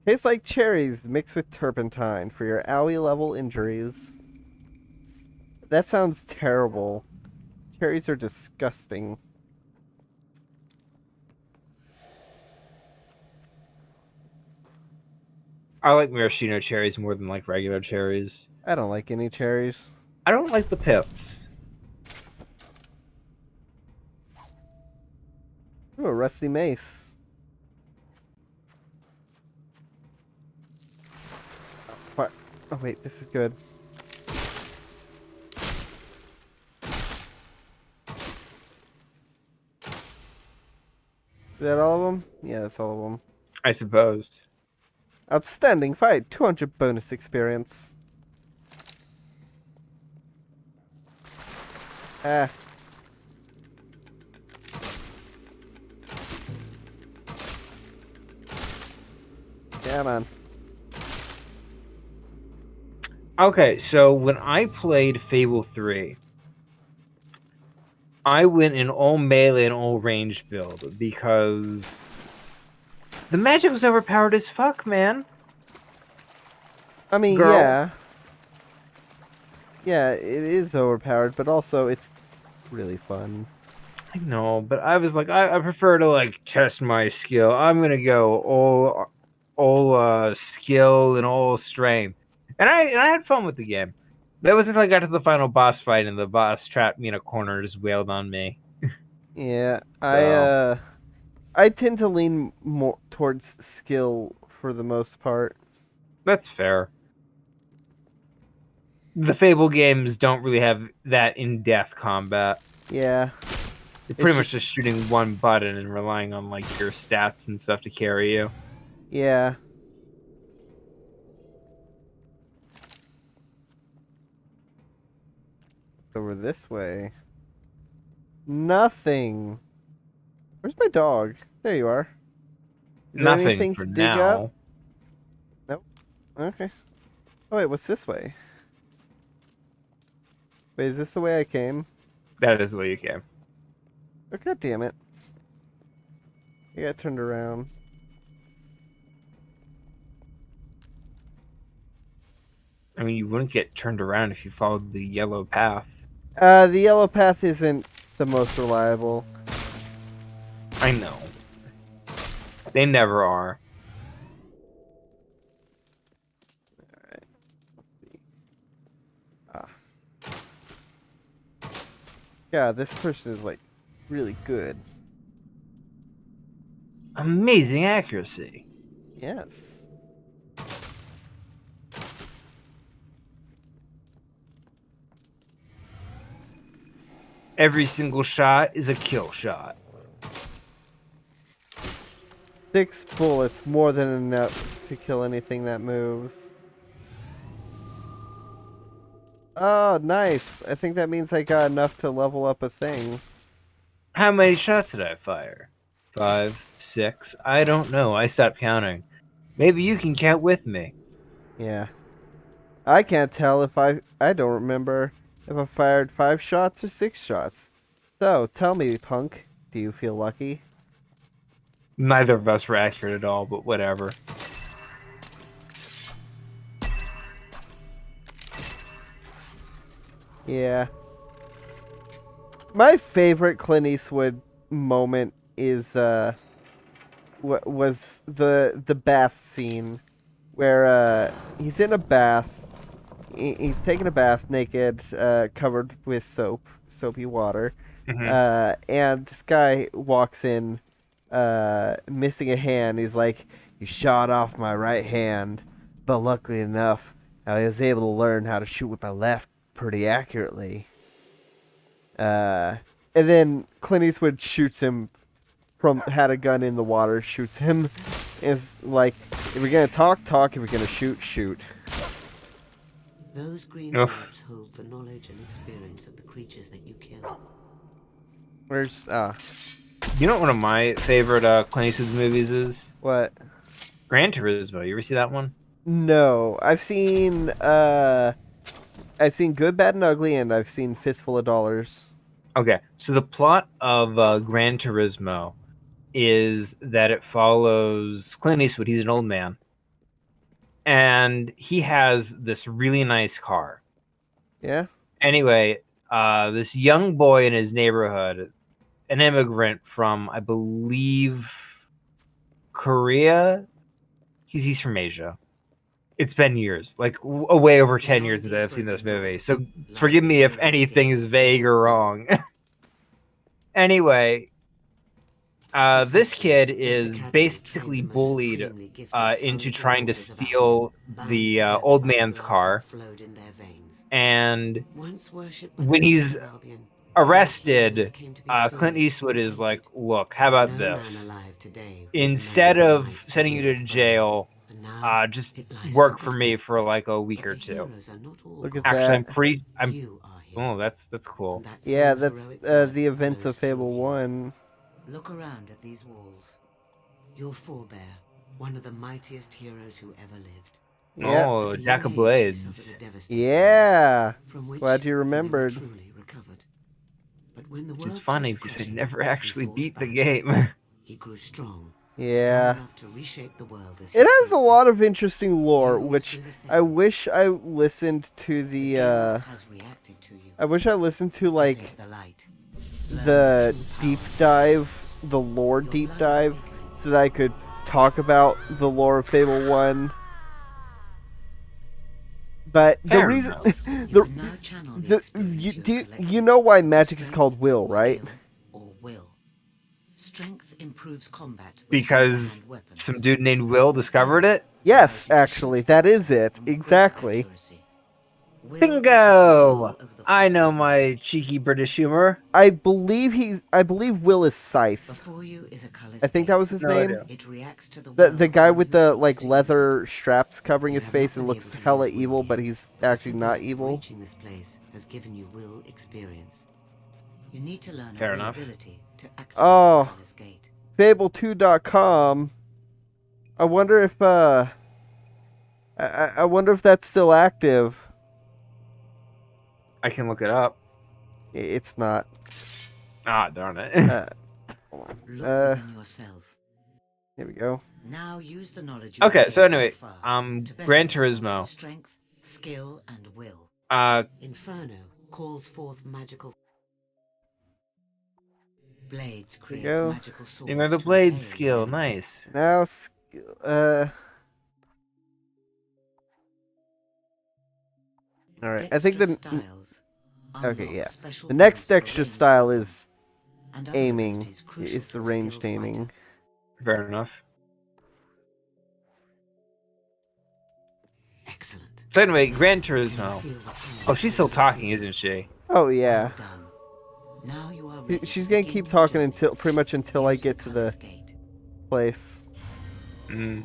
Tastes like cherries mixed with turpentine for your owie level injuries. That sounds terrible. Cherries are disgusting. I like maraschino cherries more than like regular cherries. I don't like any cherries. I don't like the pips. Ooh, a rusty mace. What? Oh wait, this is good. Is that all of them? Yeah, that's all of them. I suppose. Outstanding fight. 200 bonus experience. Ah. Yeah, man. Okay, so when I played Fable 3, I went in all melee and all range build because the magic was overpowered as fuck, man. I mean, Girl. yeah. Yeah, it is overpowered, but also it's really fun. I know, but I was like, I prefer to like test my skill. I'm gonna go all skill and all strength, and I had fun with the game. That was until I got to the final boss fight, and the boss trapped me in a corner and just wailed on me. Yeah, So I tend to lean more towards skill for the most part. that's fair. The Fable games don't really have that in-depth combat. Yeah. It's It's pretty much just shooting one button and relying on like your stats and stuff to carry you. Yeah. Over this way. Nothing. Where's my dog? There you are. Is there Nothing anything for to dig up? now. Nope. Okay. Oh wait, what's this way? Wait, is this the way I came? That is the way you came. Oh, god damn it. I got turned around. I mean, you wouldn't get turned around if you followed the yellow path. The yellow path isn't the most reliable. I know. They never are. Alright. Let's see. Ah. Yeah, this person is like really good. Amazing accuracy. Yes. Every single shot is a kill shot. 6 bullets, more than enough to kill anything that moves. Oh, nice. I think that means I got enough to level up a thing. How many shots did I fire? 5, 6? I don't know. I stopped counting. Maybe you can count with me. Yeah. I can't tell if I don't remember if I fired 5 shots or 6 shots. So, tell me, punk, do you feel lucky? Neither of us were accurate at all, but whatever. Yeah. My favorite Clint Eastwood moment is was the bath scene where he's in a bath. He's taking a bath naked, covered with soapy water. And this guy walks in, missing a hand. He's like, "You shot off my right hand, but luckily enough, I was able to learn how to shoot with my left pretty accurately." And then Clint Eastwood shoots him from had a gun in the water, shoots him. Is like, if we're gonna talk, talk. If we're gonna shoot, shoot. Those green Oof. orbs hold the knowledge and experience of the creatures that you kill. Where's You know what one of my favorite Clint Eastwood movies is? what? Gran Turismo. You ever see that one? No, I've seen Good, Bad, and Ugly, and I've seen Fistful of Dollars. Okay, so the plot of Gran Turismo is that it follows Clint Eastwood. He's an old man, and he has this really nice car. Yeah. Anyway, this young boy in his neighborhood, an immigrant from, I believe, Korea. He's from Asia. It's been years, like way over 10 years since I've seen this movie. So forgive me if anything is vague or wrong. Anyway, this kid is basically bullied into trying to steal the old man's car. And when he's arrested, came to be Clint fully Eastwood is like, implemented. look, how about No this? man alive today Instead remembers the of night the sending you to guild jail, burned, but now just it lies work for forgotten. me for like a week But or the two. heroes are not all Look at gone. Actually, that. I'm. You are here. Oh, that's cool. And that Yeah, same that's heroic blood the events flows of through Fable you. 1. Look around at these walls. Your forebear, one of the mightiest heroes who ever lived. Yeah. Oh, At a Jack young of age, he Blades. suffered a devastating Yeah. wound, from which Glad you he never remembered. truly recovered. But when the Which is world funny turned to because I crashing, never he actually fought beat the back. game. He grew strong. Strong Yeah. enough to reshape the world as he It has saw a lot fit. of interesting lore, You always which do the same. I wish I listened to The the guild has reacted to you. I wish I listened to Step like into the light. Learn the true power deep and dive, the lore Your deep blood is dive, awakening. so that I could talk about the lore of Fable 1. But the Fair reason enough. You can now channel the experience you have collected. you know why magic is Strength, called will, right? skill, or will. Strength improves combat with Because hand-to-hand weapons. some dude named Will discovered Skill it. Yes, allows you to actually, shoot that is faster it. and with greater Exactly. accuracy. Will is the Bingo! control of the I force know behind my magic. cheeky British humor. I believe Will is Scythe. Before you is a colorless I think that gate. was his No name. idea. It reacts to the The will the of guy one with who the seeks like to use leather it. straps covering You his have face not and been looks able to hella use will evil, yet, but he's but the actually simple not act of evil. reaching this place has given you will experience. You need to learn Fair a will enough. ability to activate the Oh, colorless gate. Fable2.com. I wonder if I wonder if that's still active. I can look it up. It's not. Ah, darn it. Hold on. Look within yourself. Here we go. Now use the knowledge you Okay, have so gained anyway, so far to better Gran yourself in Turismo. strength, skill, and will. Inferno calls forth magical blades, There we creates go. magical swords You know the to blade impale skill, your enemies. nice. Now, all right. I think Extra the styles okay, unlock yeah. special The next moves for extra ranged style weapons is and other aiming. abilities crucial It's to the a ranged skilled aiming. fighter. Fair enough. Excellent. So anyway, Gran Can you Turismo. feel the power Oh, she's still talking, isn't she? Oh yeah. Well done. Now you are ready She's to gonna begin keep your talking journey. until pretty much until I Use get to the colorless gate. place. Mm.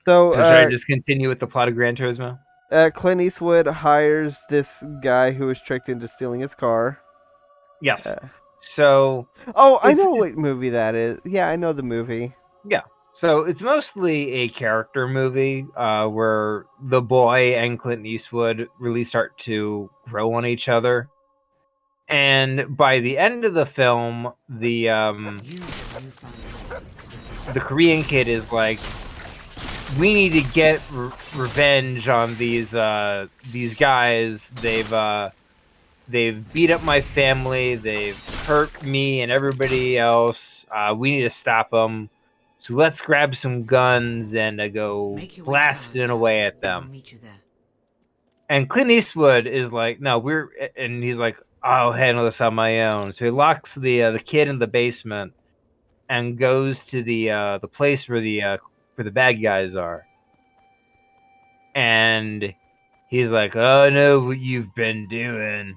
So, So should I just continue with the plot of Gran Turismo? Clint Eastwood hires this guy who was tricked into stealing his car. Yes. Uh, So oh, I it's- know what movie that is. Yeah, I know the movie. yeah. So it's mostly a character movie where the boy and Clint Eastwood really start to grow on each other. And by the end of the film, the Korean kid is like, we need to get revenge on these guys. They've beat up my family. They've hurt me and everybody else. We need to stop them. So let's grab some guns and go blasting away at them. Meet you there. And Clint Eastwood is like, no, and he's like, I'll handle this on my own. So he locks the kid in the basement and goes to the place where the bad guys are. And he's like, oh, I know what you've been doing.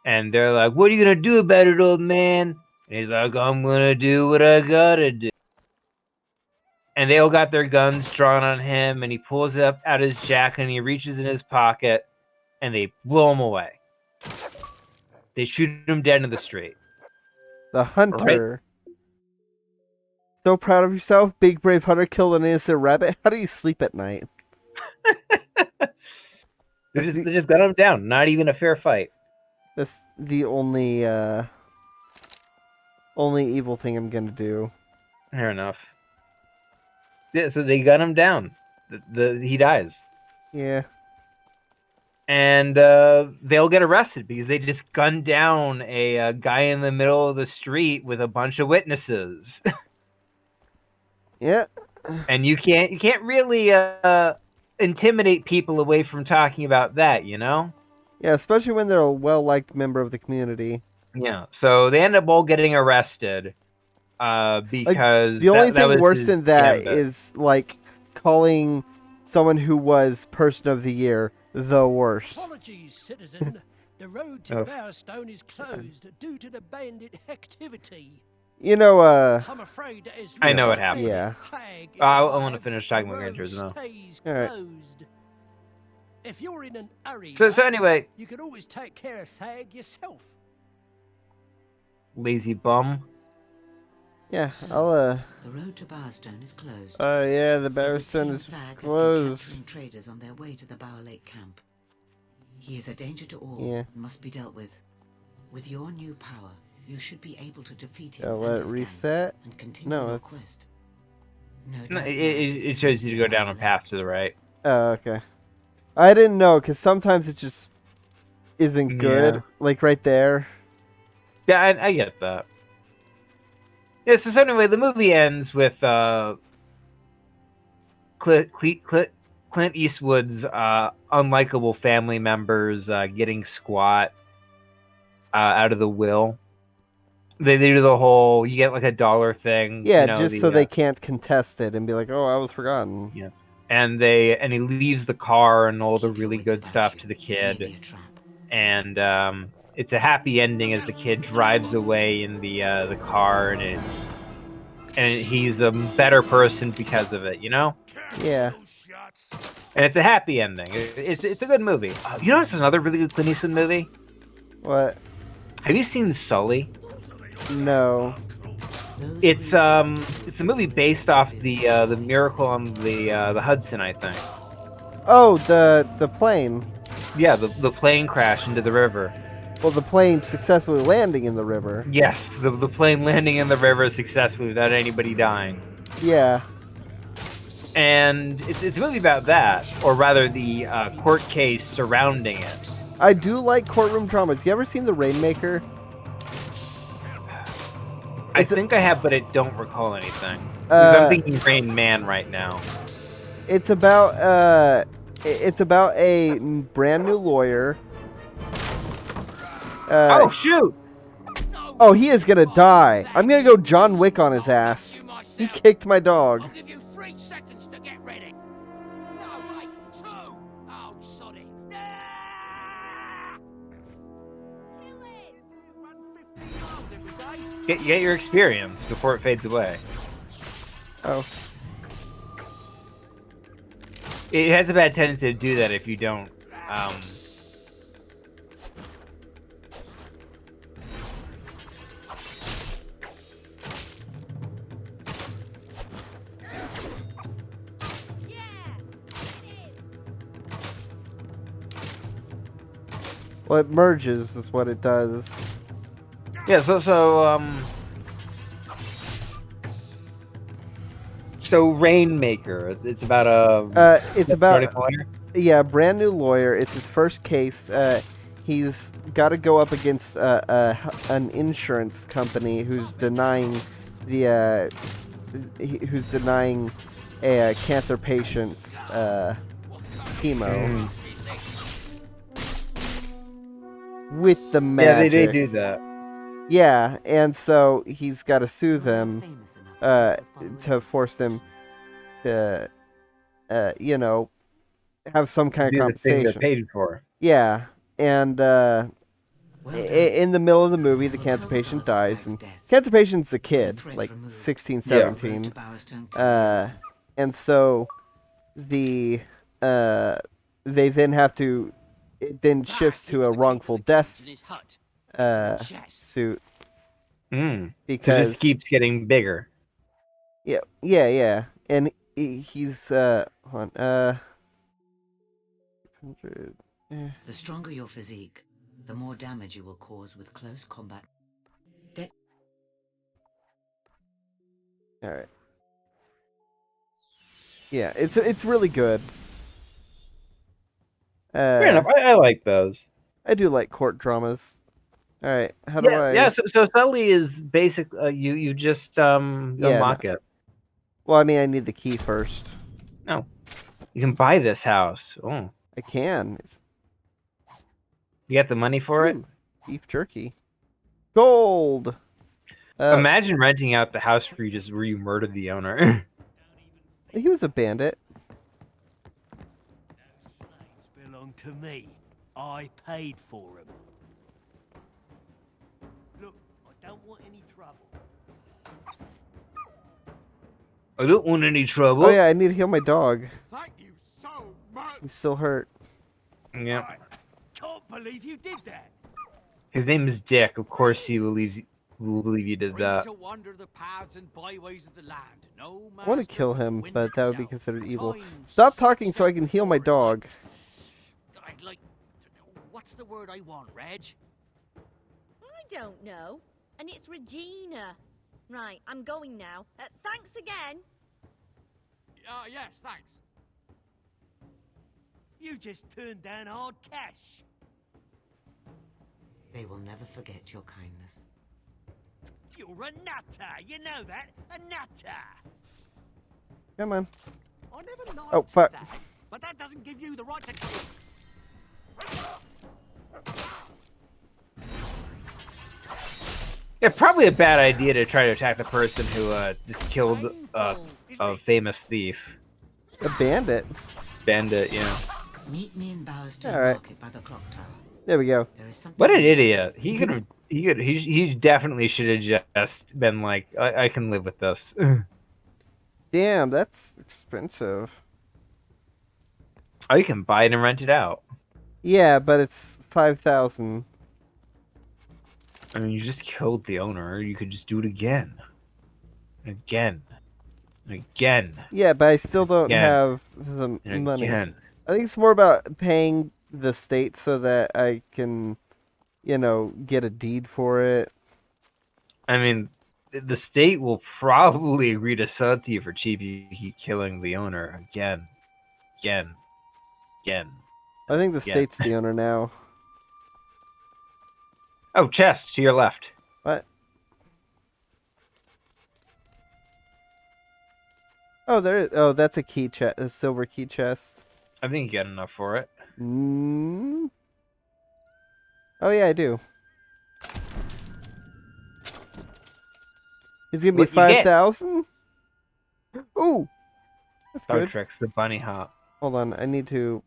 And they're like, what are you going to do about it, old man? And he's like, I'm going to do what I got to do. And they all got their guns drawn on him, and he pulls up out his jacket, and he reaches in his pocket, and they blow him away. They shoot him dead in the street. The hunter. Right? So proud of yourself, big brave hunter killed an innocent rabbit. How do you sleep at night? They just got him down. Not even a fair fight. That's the only evil thing I'm gonna do. Fair enough. Yeah, so they gun him down. He dies. Yeah. And they'll get arrested because they just gunned down a guy in the middle of the street with a bunch of witnesses. Yeah. And you can't really intimidate people away from talking about that, you know? Yeah, especially when they're a well-liked member of the community. Yeah. So they end up all getting arrested because the only thing worse than that gambit. is like calling someone who was Person of the Year the worst. Apologies, citizen. The road to Bowerstone is closed due to the bandit activity. You know, I'm afraid that as I long know as what the happened. Yeah. flag is I want to alive, finish the talking about Gran road Turismo. stays All right. closed. If you're in an hurry, So though, anyway, you can always take care of Thag yourself. lazy bum. Yeah, So, I'll, the road to Bowerstone is closed. oh yeah, the It would Barrowstone seem is Thag has been closed. capturing traders on their way to the Bower Lake camp. He is a danger to all Yeah. and must be dealt with. With your new power, you should be able to defeat him I'll and let it his reset. gang and continue No, your it's... quest. No No, doubt it shows you to go down a path to the right. Oh, okay. I didn't know, because sometimes it just isn't good. Yeah. Like, right there. Yeah, I get that. Yeah, so anyway, the movie ends with Clint Eastwood's unlikable family members getting squat out of the will. They do the whole, you get like $1 thing. Yeah, you know, just so they can't contest it and be like, oh, I was forgotten. Yeah. And he leaves the car and all the Keep your really wits good about stuff you. to the It may be kid. a trap. And it's a happy ending as the kid drives away in the car, and he's a better person because of it, you know? Yeah. And it's a happy ending. It's a good movie. You know what's another really good Clint Eastwood movie? What? Have you seen Sully? No. It's a movie based off the Miracle on the Hudson, I think. Oh, the plane. Yeah, the plane crash into the river. Well, the plane successfully landing in the river. Yes, the plane landing in the river successfully without anybody dying. Yeah. And it's a movie about that, or rather the court case surrounding it. I do like courtroom dramas. You ever seen The Rainmaker? I think I have, but I don't recall anything. I'm thinking Rain Man right now. It's about a brand new lawyer. Oh shoot! Oh, he is gonna die. I'm gonna go John Wick on his ass. He kicked my dog. I'll give you 3 seconds to get ready. No, wait, 2. Oh, sorry. Get your experience before it fades away. Oh. It has a bad tendency to do that if you don't. Well, it merges is what it does. Yeah, so Rainmaker. It's about a. It's about lawyer? Yeah, brand new lawyer. It's his first case. He's got to go up against an insurance company who's denying a cancer patient's chemo. With the magic. Yeah, they do that. Yeah, and so he's got to sue them to force them to, have some kind of Do the thing they're compensation. paid for. Yeah, and in the middle of the movie, the cancer patient dies, and cancer patient's a kid, like 16, 17. And so they then have to. It then shifts to a wrongful death suit. So Because it just keeps getting bigger. Yeah. And he's hold on, 600. The stronger your physique, the more damage you will cause with close combat. All right. Yeah, it's really good. Fair enough. I like those. I do like court dramas. All right, how do I? Yeah. So Sully is basic. You just unlock it. Well, I mean, I need the key first. No, you can buy this house. Oh, I can. You got the money for it? Beef jerky. Gold. Imagine renting out the house where you murdered the owner. He was a bandit. Those slaves belong to me. I paid for them. any trouble. I don't want any trouble. Oh yeah, I need to heal my dog. Thank you so much. He's still hurt. Yeah. Can't believe you did that. His name is Dick. Of course he will believe you did Free that. to wander the paths and byways of the land. No I want to master kill but the him, wind but that would be itself. considered evil. Time Stop talking so I stretched can heal my before us dog. I'd like. What's the word I want, Reg? I don't know. And it's Regina. Right, I'm going now. Thanks again. Yes, thanks. You just turned down hard cash. They will never forget your kindness. You're a nutter, you know that? A nutter. Come on. I never liked Oh, fuck. that, but that doesn't give you the right to. Yeah, probably a bad idea to try to attack the person who just killed a famous thief. A bandit. Bandit, yeah. Meet me in Bowerstone All right. Market by the clock tower. There we go. There is something What an you see. idiot. He definitely should have just been like, I can live with this. Damn, that's expensive. Oh, you can buy it and rent it out. Yeah, but it's 5,000. I mean, you just killed the owner. You could just do it again. Again. Again. Yeah, but I still don't Again. have the And money. again. I think it's more about paying the state so that I can, you know, get a deed for it. I mean, the state will probably agree to sell it to you for cheap. You keep killing the owner again. Again. Again. I think the Yeah. state's the owner now. Oh, chest to your left. What? Oh, there is. Oh, that's a key chest, a silver key chest. I think you got enough for it. Mm. Oh yeah, I do. It's gonna be What you get? 5,000. Ooh, that's Star good. Trek's the bunny hop. Hold on, I need to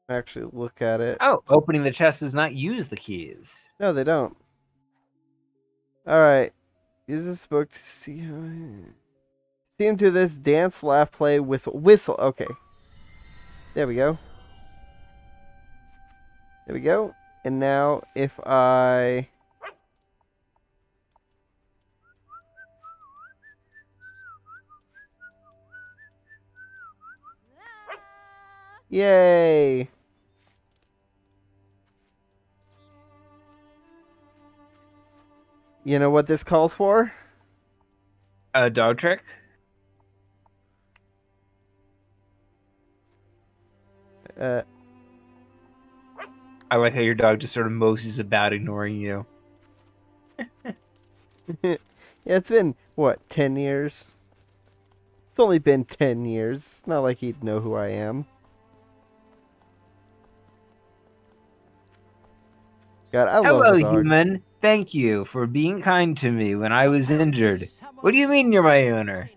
actually look at it. Oh, opening the chest does not use the keys. No, they don't. All right, use this book to see how. See him do this: dance, laugh, play, whistle, whistle. Okay, there we go. There we go. And now, if I. Yay! You know what this calls for? A dog trick? I like how your dog just sort of moses about, ignoring you. Yeah, it's been, what, 10 years? It's only been 10 years. It's not like he'd know who I am. God, I love Hello, the dog. human. Thank you for being kind to me when I was injured. What do you mean you're my owner?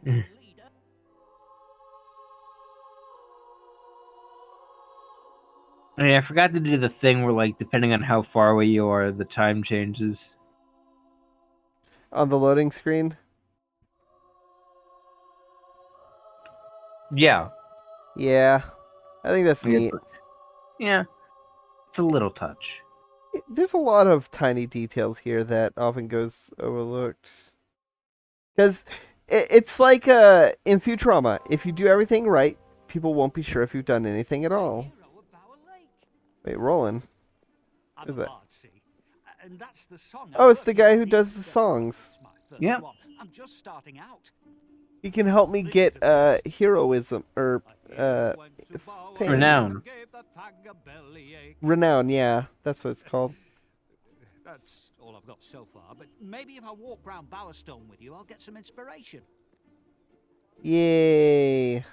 I mean, I forgot to do the thing where, like, depending on how far away you are, the time changes. On the loading screen? Yeah. Yeah. I think that's neat. Yeah. It's a little touch. There's a lot of tiny details here that often goes overlooked. Because it's like in Futurama. If you do everything right, people won't be sure if you've done anything at all. Wait, Roland. Who's that? And that's the song Oh, it's the guy who does the songs. Yeah. I'm just starting out. He can help me get heroism or fame. Renown. Renown, yeah, that's what it's called. That's all I've got so far, but maybe if I walk round Bowerstone with you, I'll get some inspiration. Yay!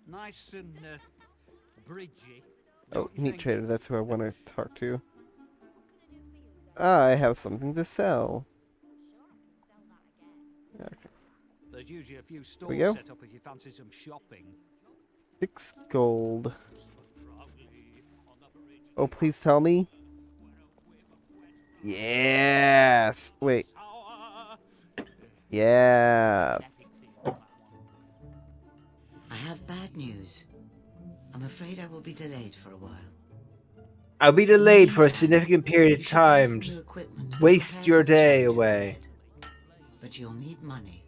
Nice and bridgy. Oh, meat trader, that's who I want to talk to. I have something to sell. Okay. There's gives you a few we stores go. set up if you fancy some shopping. 6 gold. Oh, please tell me. Yes. Wait. Yeah. I have bad news. I'm afraid I will be delayed for a while. I'll be In the delayed for a meantime, significant period you of should buy time. some new Just equipment and waste prepare your for the day challenges away. ahead. But you'll need money.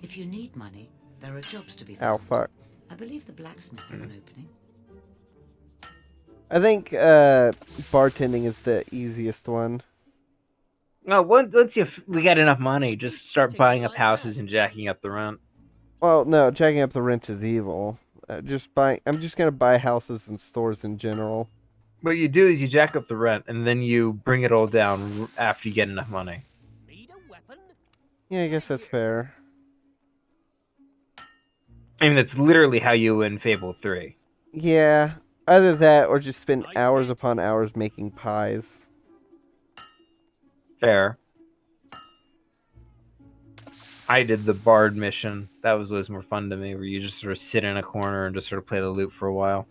If you need money, there are jobs to be Ow, found. fuck. I believe the blacksmith has an opening. I think bartending is the easiest one. No, once we got enough money, just start buying up houses and jacking up the rent. Well, no, jacking up the rent is evil. I'm just gonna buy houses and stores in general. What you do is you jack up the rent and then you bring it all down after you get enough money. Yeah, I guess that's fair. I mean, that's literally how you win Fable 3. Yeah, either that or just spend hours upon hours making pies. Fair. I did the Bard mission. That was always more fun to me, where you just sort of sit in a corner and just sort of play the lute for a while.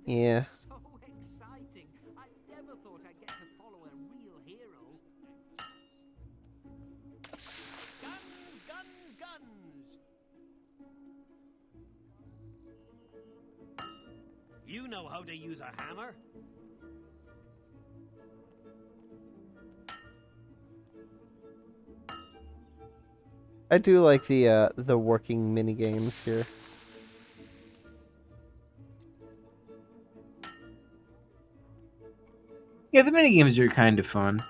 Yeah. So exciting. I never thought I'd get to follow a real hero. Guns, guns, guns. You know how to use a hammer? I do like the working mini games here. Yeah, the minigames are kind of fun.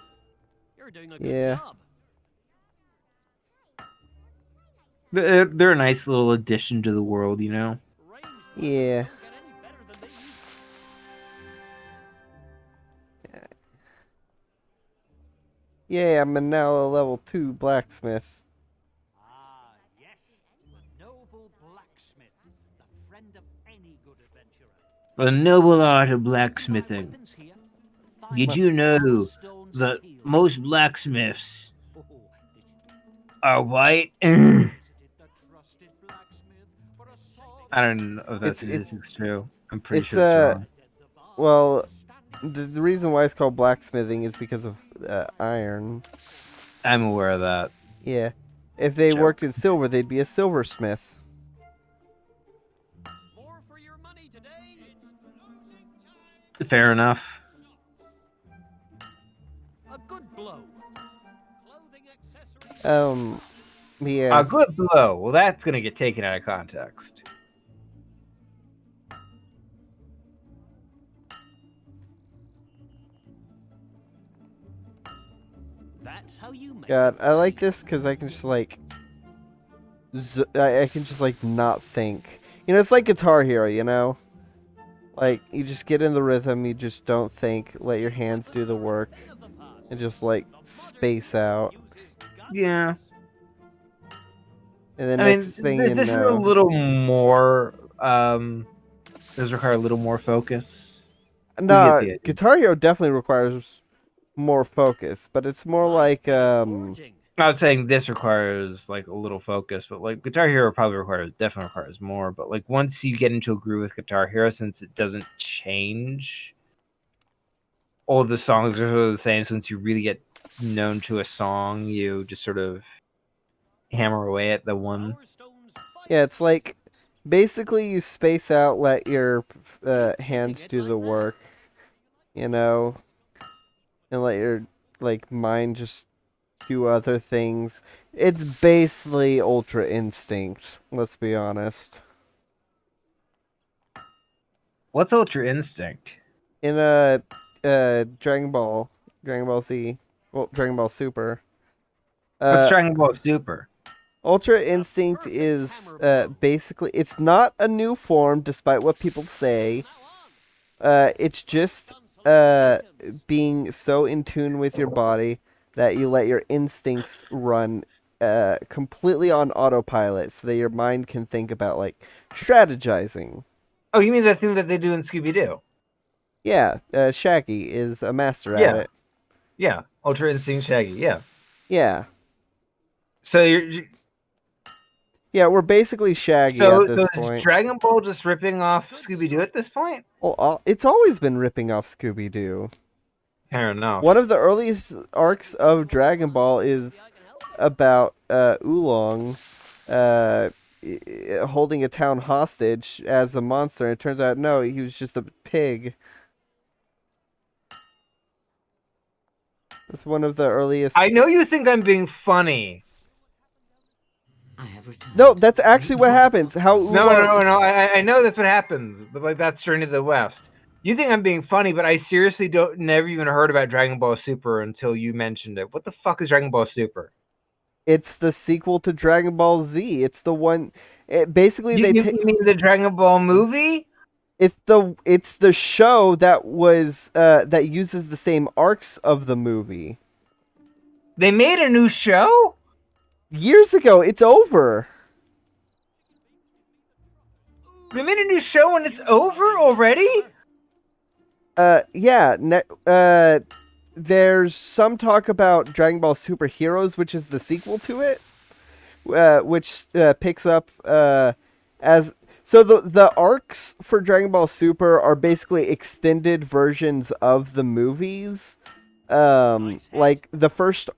You're doing a good Yeah. job. They're a nice little addition to the world, you know? Yeah. Yeah, I'm now a level 2 blacksmith. Ah, yes. A noble blacksmith, the friend of any good adventurer. The noble art of blacksmithing. Did you know that most blacksmiths are white? I don't know if that's statistics true. I'm pretty sure it's wrong. Well, the reason why it's called blacksmithing is because of iron. I'm aware of that. Yeah. If they worked in silver, they'd be a silversmith. Fair enough. A good blow. Yeah. A good blow. Well, that's gonna get taken out of context. That's how you make God, I like this because I can just like, I can just like not think. You know, it's like Guitar Hero. You know, like you just get in the rhythm. You just don't think. Let your hands do the work, and just like space out. Yeah. And then I next mean, thing you this is a know, little more. Does require a little more focus. no, Guitar Hero definitely requires more focus, but it's more like I was saying this requires like a little focus, but like Guitar Hero definitely requires more. But like once you get into a groove with Guitar Hero, since it doesn't change, all the songs are sort of the same. So once you really get known to a song, you just sort of hammer away at the one. Yeah, it's like basically you space out, let your hands do the work, you know, and let your like mind just do other things. It's basically Ultra Instinct, let's be honest. What's Ultra Instinct? In Dragon Ball Z, well, Dragon Ball Super. What's Dragon Ball Super? Ultra Instinct is basically, it's not a new form despite what people say. It's just being so in tune with your body that you let your instincts run completely on autopilot so that your mind can think about like strategizing. Oh, you mean that thing that they do in Scooby-Doo? Yeah, Shaggy is a master at Yeah. it. Yeah, Ultra Instinct Shaggy, yeah. Yeah. So you're Yeah, we're basically Shaggy at this so is point. Dragon Ball just ripping off Scooby Doo at this point? Well, it's always been ripping off Scooby Doo. Fair enough. One of the earliest arcs of Dragon Ball is about Oolong holding a town hostage as a monster. And it turns out, no, he was just a pig. That's one of the earliest. I know you think I'm being funny. I have returned. No, that's actually what happens. How Oolong... No. I know that's what happens, but like that's Journey to the West. You think I'm being funny, but I seriously never even heard about Dragon Ball Super until you mentioned it. What the fuck is Dragon Ball Super? It's the sequel to Dragon Ball Z. It's the one. Basically, You mean the Dragon Ball movie? It's the show that was that uses the same arcs of the movie. They made a new show? Years ago. It's over. They made a new show and it's over already? Yeah. There's some talk about Dragon Ball Super Heroes, which is the sequel to it, which picks up as... So the arcs for Dragon Ball Super are basically extended versions of the movies. Like the first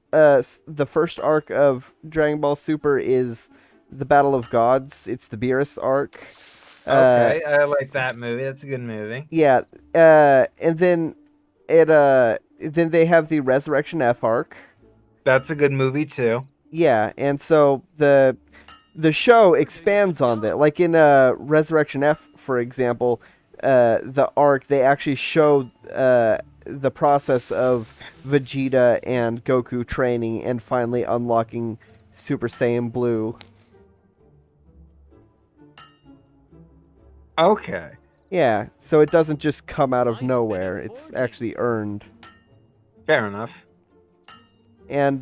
arc of Dragon Ball Super is the Battle of Gods. It's the Beerus arc. Okay, I like that movie. That's a good movie. Yeah. And then then they have the Resurrection F arc. That's a good movie too. Yeah, and so the show expands on that. Like in Resurrection F, for example, the arc, they actually show the process of Vegeta and Goku training and finally unlocking Super Saiyan Blue. Okay. Yeah, so it doesn't just come out of nowhere. It's actually earned. Fair enough. And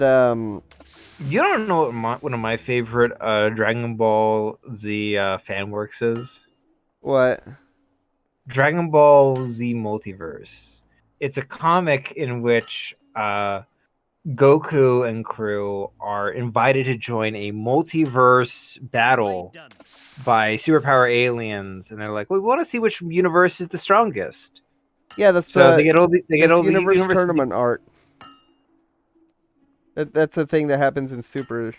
you don't know what one of my favorite Dragon Ball Z fan works is? What? Dragon Ball Z Multiverse. It's a comic in which Goku and crew are invited to join a multiverse battle by superpower aliens, and they're like, "We want to see which universe is the strongest." Yeah, that's so they get all the universe tournament art. That's a thing that happens in Super.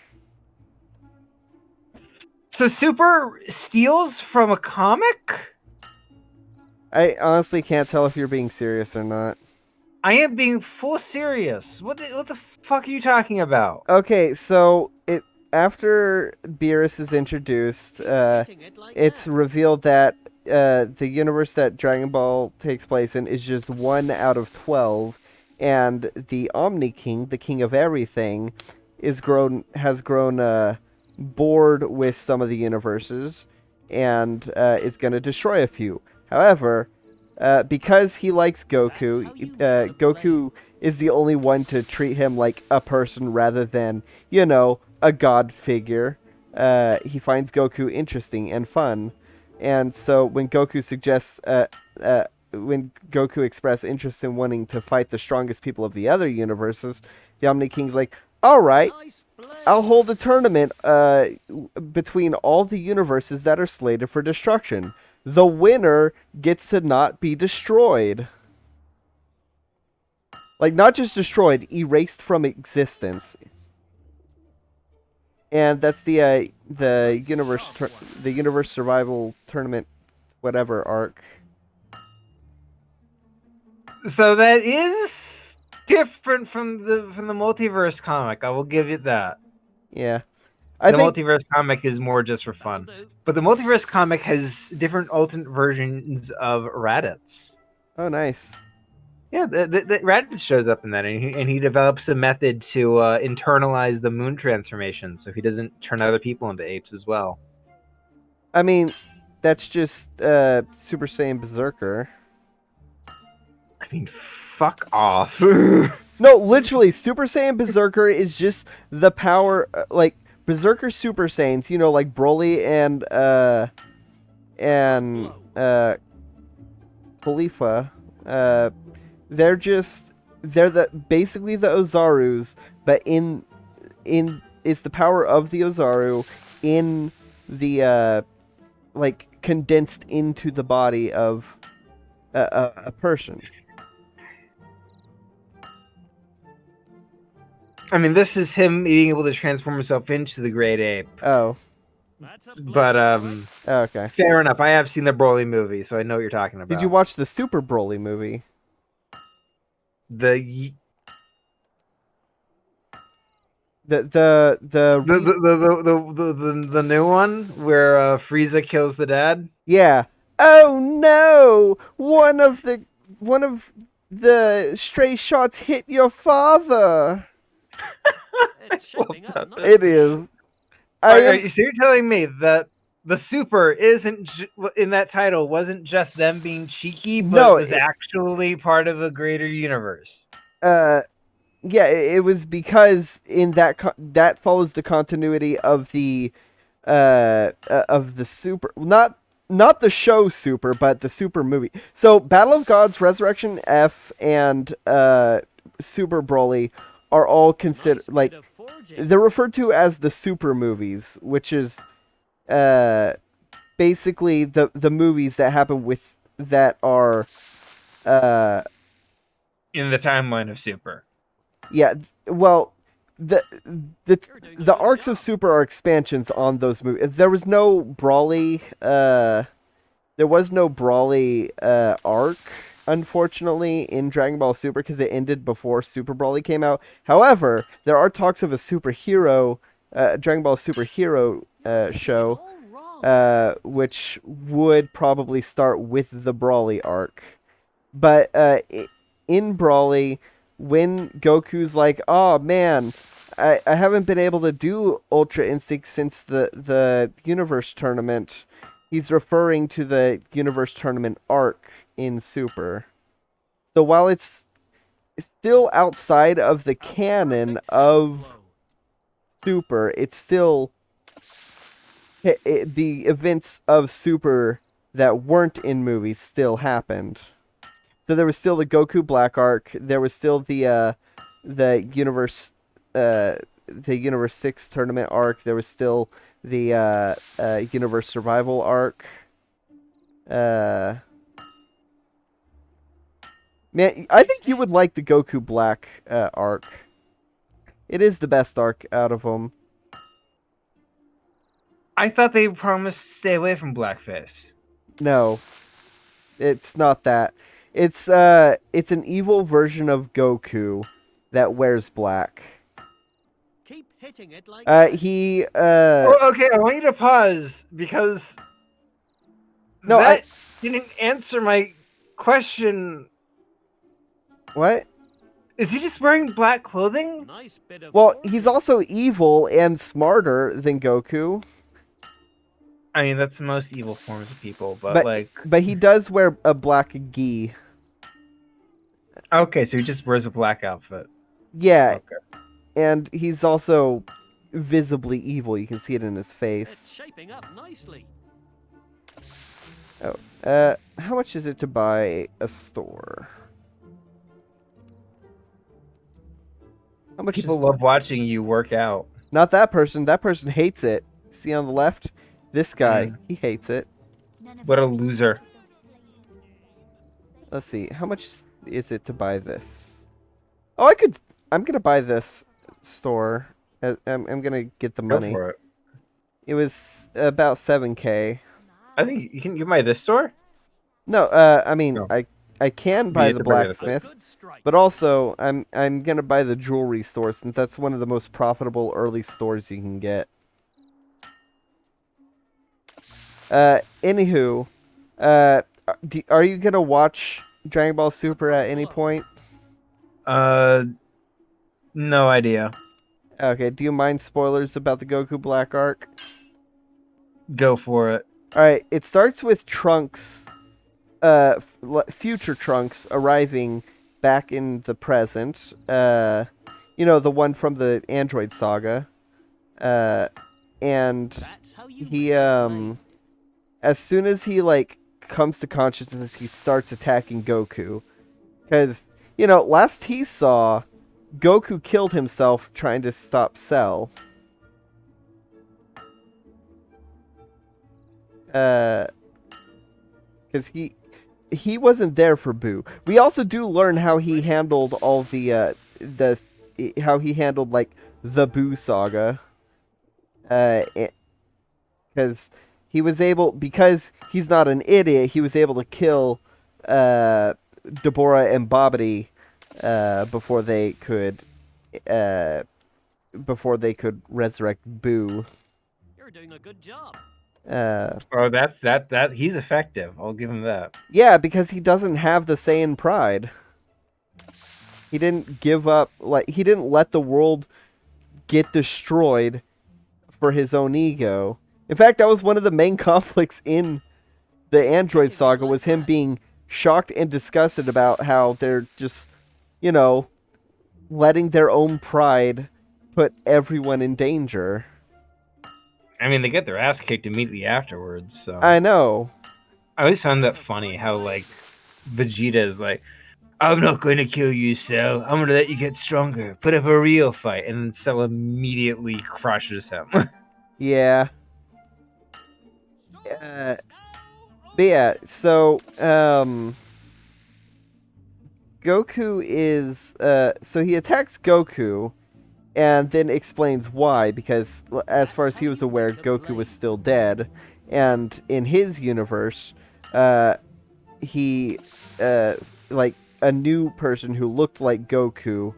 So Super steals from a comic? I honestly can't tell if you're being serious or not. I am being full serious. What the fuck are you talking about? Okay, so after Beerus is introduced, it's revealed that the universe that Dragon Ball takes place in is just 1 out of 12, and the Omni King, the king of everything, has grown bored with some of the universes, and is going to destroy a few. However, because he likes Goku, Goku is the only one to treat him like a person rather than, a god figure. He finds Goku interesting and fun. And so when Goku expressed interest in wanting to fight the strongest people of the other universes, the Omni King's like, all right, I'll hold a tournament between all the universes that are slated for destruction. The winner gets to not be destroyed. Like, not just destroyed, erased from existence. And that's the universe survival tournament, whatever arc. So that is different from the multiverse comic. I will give you that. Yeah. The multiverse comic is more just for fun. But the multiverse comic has different alternate versions of Raditz. Oh, nice. Yeah, the Raditz shows up in that, and he develops a method to internalize the moon transformation, so he doesn't turn other people into apes as well. I mean, that's just Super Saiyan Berserker. I mean, fuck off. No, literally, Super Saiyan Berserker is just the power, like, Berserker Super Saiyans, like Broly and Khalifa, they're basically the Ozarus, but in it's the power of the Ozaru in the like condensed into the body of a person. I mean, this is him being able to transform himself into the great ape. Oh. But Okay. fair enough. I have seen the Broly movie, so I know what you're talking about. Did you watch the Super Broly movie? The the new one where Frieza kills the dad? Yeah. Oh no! One of the stray shots hit your father. It is. So you're telling me that the super isn't in that title wasn't just them being cheeky, but No, it was actually part of a greater universe. Yeah, it was because in that follows the continuity of the super, not the show Super, but the Super movie. So Battle of Gods, Resurrection F, and Super Broly are all considered like they're referred to as the Super movies, which is basically the movies that happen with that are in the timeline of Super. Yeah, well, the the arcs of Super are expansions on those movies. There was no Brawly arc, unfortunately, in Dragon Ball Super because it ended before Super Brawly came out. However, there are talks of a superhero Dragon Ball Superhero show which would probably start with the Brawly arc. But in Brawly, when Goku's like, "Oh man, I haven't been able to do Ultra Instinct since the Universe Tournament," he's referring to the Universe Tournament arc in Super. So while it's still outside of the canon of Super, it's still the events of Super that weren't in movies still happened. So there was still the Goku Black arc. There was still the Universe Universe 6 tournament arc. There was still the Universe Survival arc. Man, I think you would like the Goku Black arc. It is the best arc out of them. I thought they promised to stay away from blackface. No, it's not that. It's an evil version of Goku that wears black. Keep hitting it like okay, I want you to pause because no, that didn't answer my question. What? Is he just wearing black clothing? Nice bit of Well, he's also evil and smarter than Goku. I mean, that's the most evil forms of people, but but he does wear a black gi. Okay, so he just wears a black outfit. Yeah. Okay. And he's also visibly evil. You can see it in his face. It's shaping up nicely. Oh, how much is it to buy a store? How much People love watching you work out. Not that person. That person hates it. See on the left? This guy, he hates it. What a loser. Let's see. How much is it to buy this? Oh, I'm going to buy this store. I'm going to get the money. Go for it. It was about 7K. I think you can buy this store? No, I mean, No. I can buy the blacksmith, but also I'm gonna buy the jewelry store since that's one of the most profitable early stores you can get. Anywho, are you gonna watch Dragon Ball Super at any point? No idea. Okay, do you mind spoilers about the Goku Black arc? Go for it. Alright, it starts with Trunks, future Trunks arriving back in the present. You know, the one from the Android saga. And he, as soon as he, like, comes to consciousness, he starts attacking Goku. Because, you know, last he saw, Goku killed himself trying to stop Cell. because he wasn't there for Boo. We also do learn how he handled all the how he handled like the Boo saga. Because he was able, because he's not an idiot, he was able to kill Deborah and Bobbity before they could resurrect Boo. You're doing a good job. Oh, that he's effective. I'll give him that. Yeah, because he doesn't have the Saiyan pride. He didn't give up, like, he didn't let the world get destroyed for his own ego. In fact, that was one of the main conflicts in the Android saga, was him being shocked and disgusted about how they're just, you know, letting their own pride put everyone in danger. I mean, they get their ass kicked immediately afterwards. So I know. I always found that funny how like Vegeta is like, I'm not going to kill you, Cell. I'm going to let you get stronger. Put up a real fight. And then Cell immediately crushes him. Yeah. But yeah, so, Goku is, so he attacks Goku and then explains why, because as far as he was aware, Goku was still dead. And in his universe, he, like, a new person who looked like Goku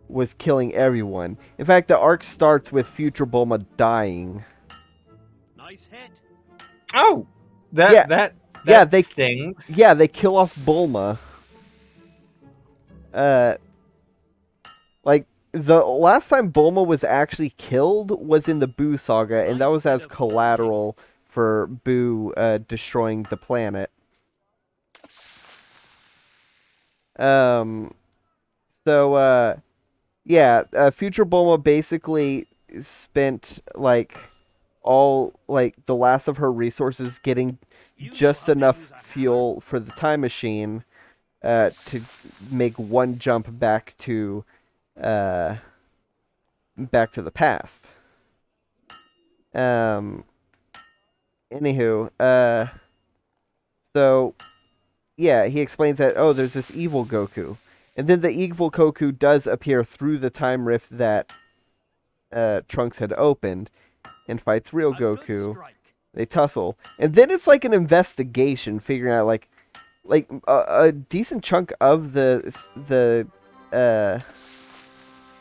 was killing everyone. In fact, the arc starts with future Bulma dying. Nice hit. Oh, that they stings. Yeah, they kill off Bulma. Like, the last time Bulma was actually killed was in the Boo saga, and that was as collateral for Boo destroying the planet. Future Bulma basically spent like all like the last of her resources getting just enough fuel for the time machine to make one jump back to the past. Anywho, so yeah, he explains that, oh, there's this evil Goku. And then the evil Goku does appear through the time rift that Trunks had opened and fights real Goku. They tussle. And then it's like an investigation, figuring out like a decent chunk of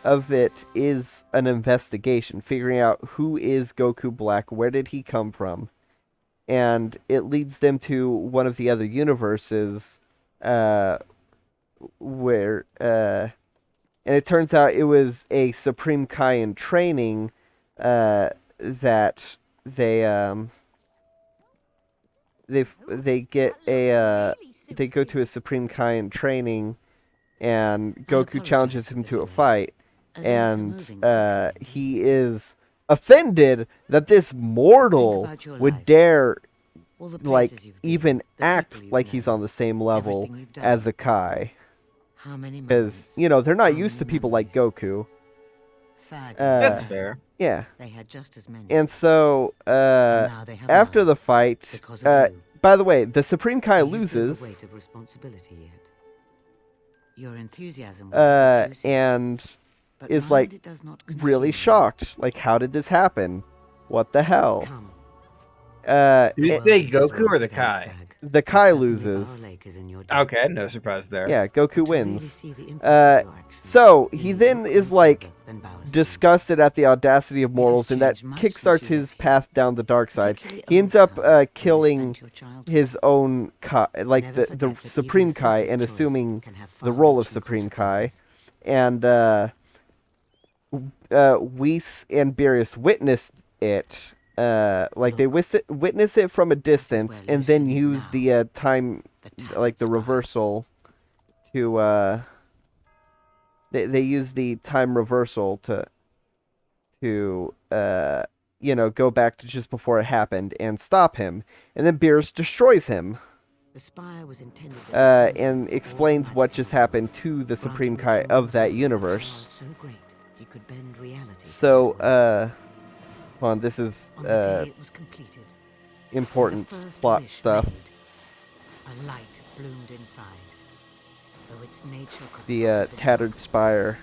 of it is an investigation, figuring out who is Goku Black, where did he come from, and it leads them to one of the other universes, where and it turns out it was a Supreme Kai in training, that they get a they go to a Supreme Kai in training, and Goku challenges him to a fight, and he is offended that this mortal would dare like even act like he's on the same level as a Kai, because they're not used to people like Goku. That's fair. Yeah. They had just as many. And so after the fight, by the way, the Supreme Kai loses. The weight of responsibility yet. Your enthusiasm and is like really shocked. Like, how did this happen? What the hell? Did you say Goku or the Kai? The Kai loses. Okay, no surprise there. Yeah, Goku wins. So he then is like disgusted at the audacity of mortals, and that kickstarts his path down the dark side. He ends up killing his own Kai, like the Supreme Kai, and assuming the role of Supreme Kai. And Whis and Beerus witnessed it. Like they witness it from a distance, and then use the time, like the reversal, to they use the time reversal to go back to just before it happened and stop him, and then Beerus destroys him. The spire was intended and explains what just happened to the Supreme Kai of that universe. So great, he could bend reality. So, hold on, this is on the day it was completed, important first plot wish stuff. made, a light bloomed inside, though its nature could The not have been tattered spire.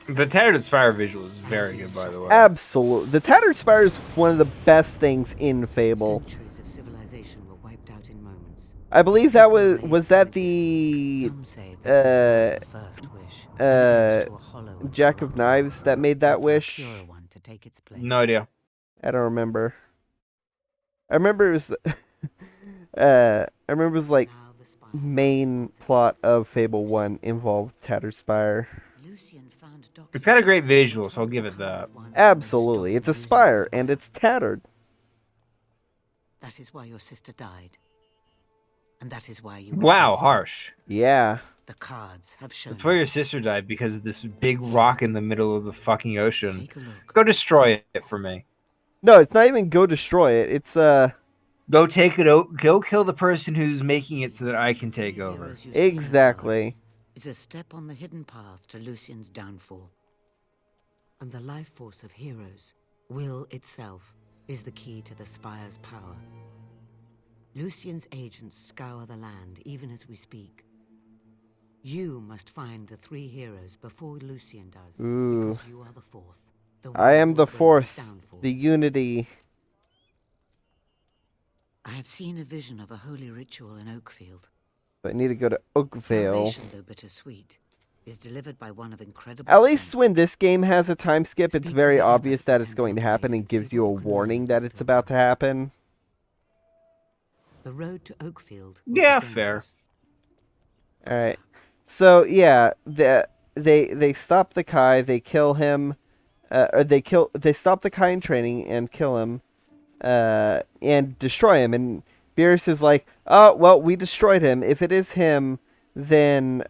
The Tattered Spire visual is very good, by the way. Absolutely. The tattered spire is one of the best things in Fable. Centuries of civilization were wiped out in moments. I believe that was that the Some say that this was the first wish, reduced to a hollow and Jack of Knives that made that for a wish. purer one to take its place. No idea. I don't remember. I remember it was it was like main plot of Fable 1 involved Tattered Spire. It's got a great visual, so I'll give it that. Absolutely. It's a spire and it's tattered. That is why your sister died. And that is why you Wow, harsh. Yeah. The cards have shown. That's why your sister died, because of this big rock in the middle of the fucking ocean. Go destroy it for me. No, it's not even go destroy it. It's Go take it out. Go kill the person who's making it so that I can take over. Exactly. Is a step on the hidden path to Lucian's downfall. And the life force of heroes, will itself, is the key to the Spire's power. Lucian's agents scour the land even as we speak. You must find the 3 heroes before Lucian does. Ooh. Because you are the 4th. I am the 4th. The Unity. I have seen a vision of a holy ritual in Oakfield. But I need to go to Oakvale. Salvation, though bittersweet, is delivered by one of incredible At least when this game has a time skip, it's very obvious that it's going to happen and gives you a warning that it's about to happen. The road to Oakfield. Yeah, fair. All right. So yeah, they stop the Kai, they kill him, or they stop the Kai in training and kill him, and destroy him. And Beerus is like, oh well, we destroyed him. If it is him, then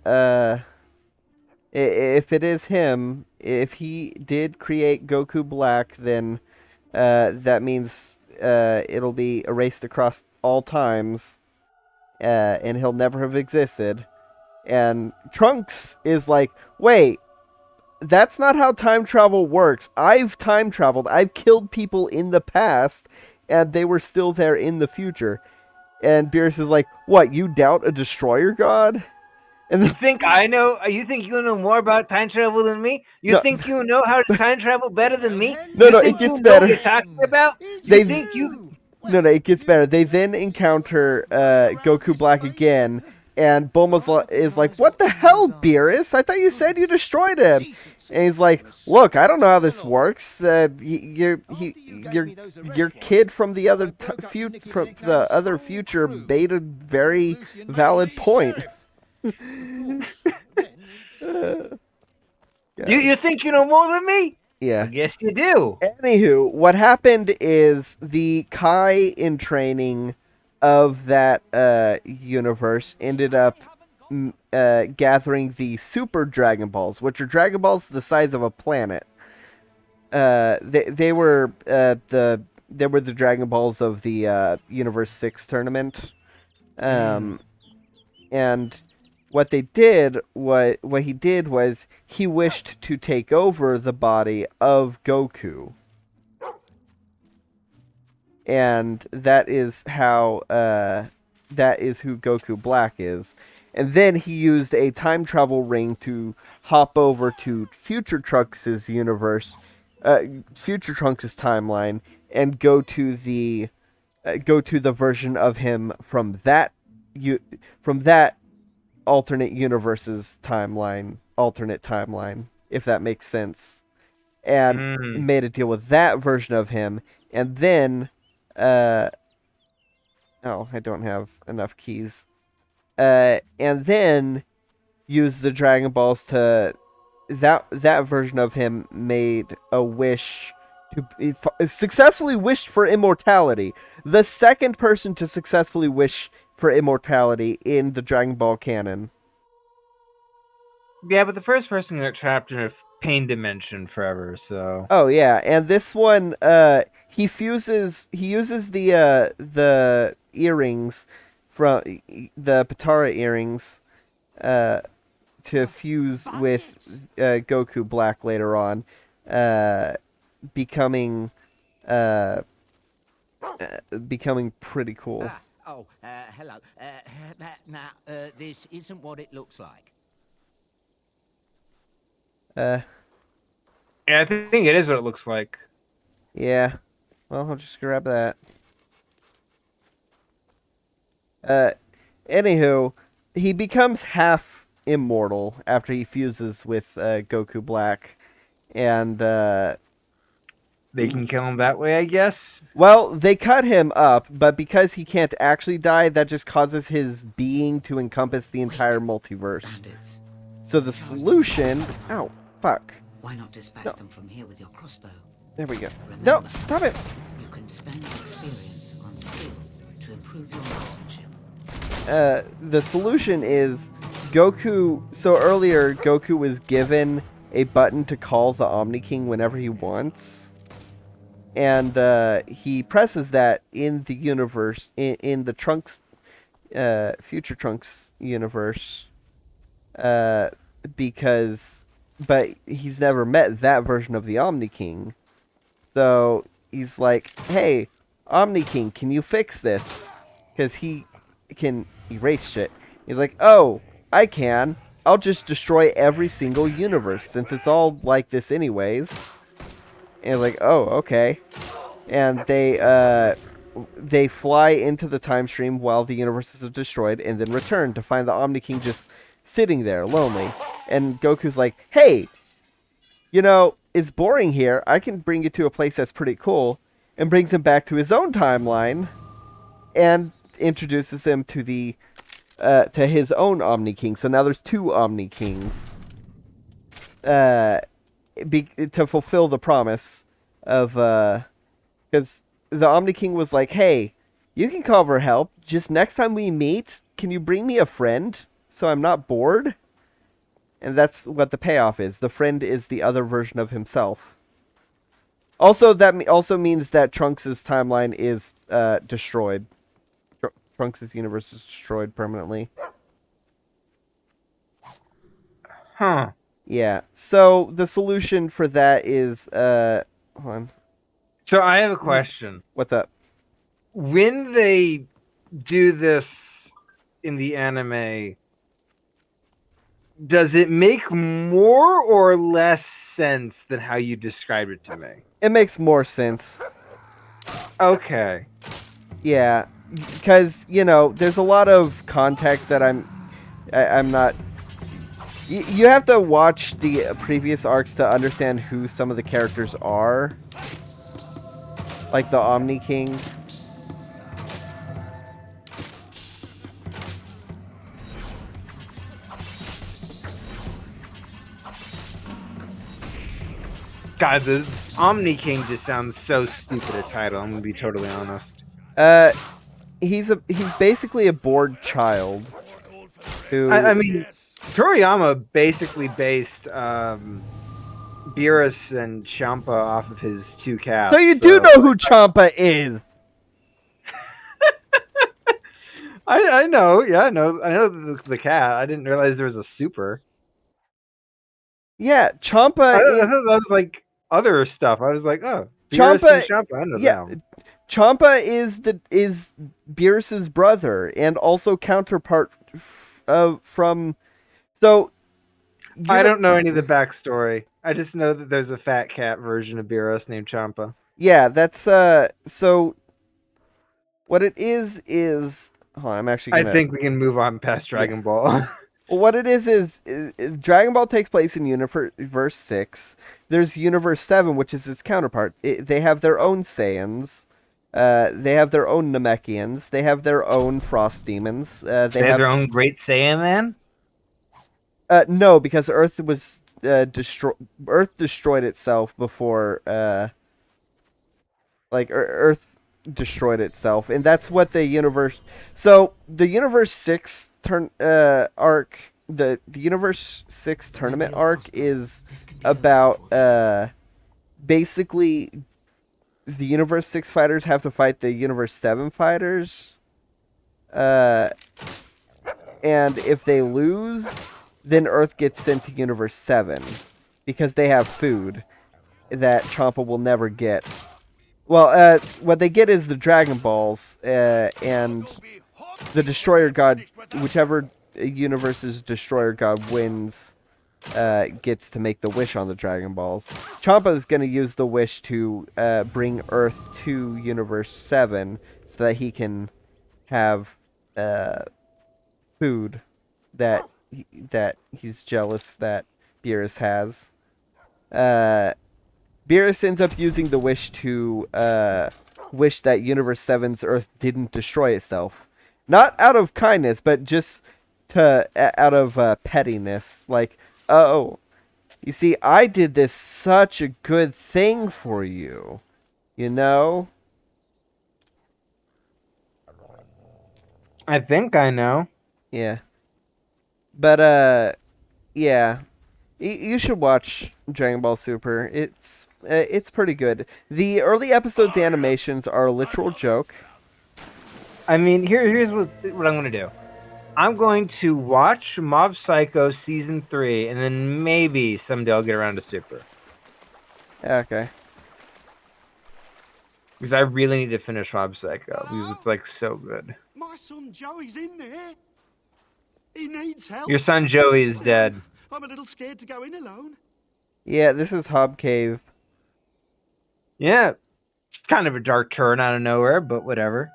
if it is him, if he did create Goku Black, then that means it'll be erased across all times, and he'll never have existed. And Trunks is like, wait, that's not how time travel works. I've time traveled. I've killed people in the past, and they were still there in the future. And Beerus is like, what, you doubt a destroyer god? And you think I know? You think you know more about time travel than me? You think you know how to time travel better than me? No, you no, think it gets you better. Know what you're talking about? They You think you? No, it gets better. They then encounter Goku Black again, and Bulma is like, what the hell, Beerus? I thought you said you destroyed him. And he's like, look, I don't know how this works. Your kid from the other future made a very valid point. You think you know more than me? Yeah. I guess you do. Anywho, what happened is the Kai in training of that universe ended up gathering the Super Dragon Balls, which are Dragon Balls the size of a planet. They were the Dragon Balls of the Universe 6 tournament. And what he did was he wished to take over the body of Goku. And that is how that is who Goku Black is. And then he used a time travel ring to hop over to Future Trunks' universe, Future Trunks' timeline, and go to the version of him from that alternate universe's alternate timeline, if that makes sense, and made a deal with that version of him, and then, I don't have enough keys, and then use the Dragon Balls to, that version of him made a wish to successfully wished for immortality. The second person to successfully wish for immortality in the Dragon Ball canon. Yeah, but the first person got trapped in a pain dimension forever, so. Oh yeah, and this one, he uses the earrings from the Patara earrings, to fuse with Goku Black later on, becoming becoming pretty cool. Hello. This isn't what it looks like. Uh, Yeah, I think it is what it looks like. yeah. Well, I'll just grab that. Anywho, he becomes half immortal after he fuses with Goku Black, and They can kill him that way, I guess. well, they cut him up, but because he can't actually die, that just causes his being to encompass the entire multiverse. Bandits. So the solution... Ow, fuck. Why not dispatch No. them from here with your crossbow? There we go. Remember, No, stop it! you can spend experience on skill to improve your marksmanship. The solution is Goku... So earlier, Goku was given a button to call the Omni King whenever he wants. And he presses that in the universe, in the Trunks, future Trunks universe, because, but he's never met that version of the Omni King. So he's like, hey, Omni King, can you fix this? Because he can erase shit. He's like, oh, I can. I'll just destroy every single universe since it's all like this anyways. And like, oh, okay. And they fly into the time stream while the universe is destroyed and then return to find the Omni King just sitting there lonely. And Goku's like, hey, you know, it's boring here. I can bring you to a place that's pretty cool. And brings him back to his own timeline and introduces him to the to his own Omni King. So now there's two Omni Kings. To fulfill the promise of because the Omni King was like, hey, you can call for help. Just next time we meet, can you bring me a friend so I'm not bored? And that's what the payoff is. The friend is the other version of himself. Also, that also means that Trunks' timeline is destroyed. Trunks' universe is destroyed permanently. Huh. Yeah. So the solution for that is hold on. So I have a question. What's up? When they do this in the anime, does it make more or less sense than how you described it to me? It makes more sense. Okay. Yeah, because you know, there's a lot of context that I'm not. You have to watch the previous arcs to understand who some of the characters are, like the Omni King. God, the Omni King just sounds so stupid a title. I'm gonna be totally honest. He's basically a bored child. Who I mean, Toriyama basically based Beerus and Champa off of his two cats. So you do know who Champa is. I know, yeah, I know the cat. I didn't realize there was a super. Yeah, Champa. I thought that was like other stuff. I was like, oh, Beerus and Champa. I know that. Champa is Beerus's brother and also counterpart from. So I don't know any of the backstory. I just know that there's a fat cat version of Beerus named Champa. Yeah, that's so. What it is. Hold on, I'm actually gonna... I think we can move on past Dragon Ball. Well, what it is Dragon Ball takes place in Universe 6. There's Universe 7, which is its counterpart. They have their own Saiyans. They have their own Namekians. They have their own Frost Demons. They have their own Great Saiyan Man? No, because Earth was Earth destroyed itself before Earth destroyed itself, and that's what the universe. So the Universe 6 arc, the Universe 6 tournament arc is about basically the Universe 6 fighters have to fight the Universe 7 fighters, and if they lose, then Earth gets sent to Universe 7 because they have food that Champa will never get. Well, what they get is the Dragon Balls, and the Destroyer God, whichever universe's Destroyer God wins, gets to make the wish on the Dragon Balls. Champa is going to use the wish to bring Earth to Universe 7 so that he can have food that he's jealous that Beerus has. Beerus ends up using the wish to wish that Universe 7's Earth didn't destroy itself. Not out of kindness, but just out of pettiness. Like, oh, you see, I did this such a good thing for you. You know? I think I know. Yeah. But, yeah. You should watch Dragon Ball Super. It's pretty good. The early episodes animations are a literal joke. I mean, here's what I'm gonna do. I'm going to watch Mob Psycho season 3, and then maybe someday I'll get around to Super. Okay. Because I really need to finish Mob Psycho because it's like so good. My son Joey's in there. He needs help. Your son Joey is dead. I'm a little scared to go in alone. Yeah, this is Hob Cave. Yeah, it's kind of a dark turn out of nowhere, but whatever.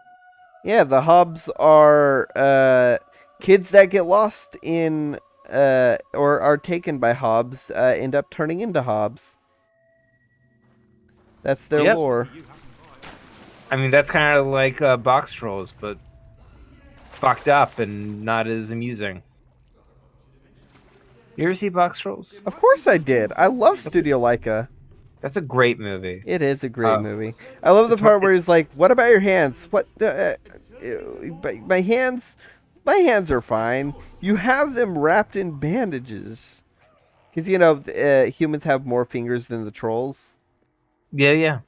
Yeah, the Hobbs are kids that get lost in or are taken by Hobbs, end up turning into Hobbs. That's their lore. I mean, that's kind of like Box Trolls, but fucked up and not as amusing. You ever see Box Trolls? Of course I did. I love Studio Leica. That's a great movie. It is a great movie. I love the part where he's like, "What about your hands? What? My hands are fine. You have them wrapped in bandages." Because you know, humans have more fingers than the trolls. Yeah.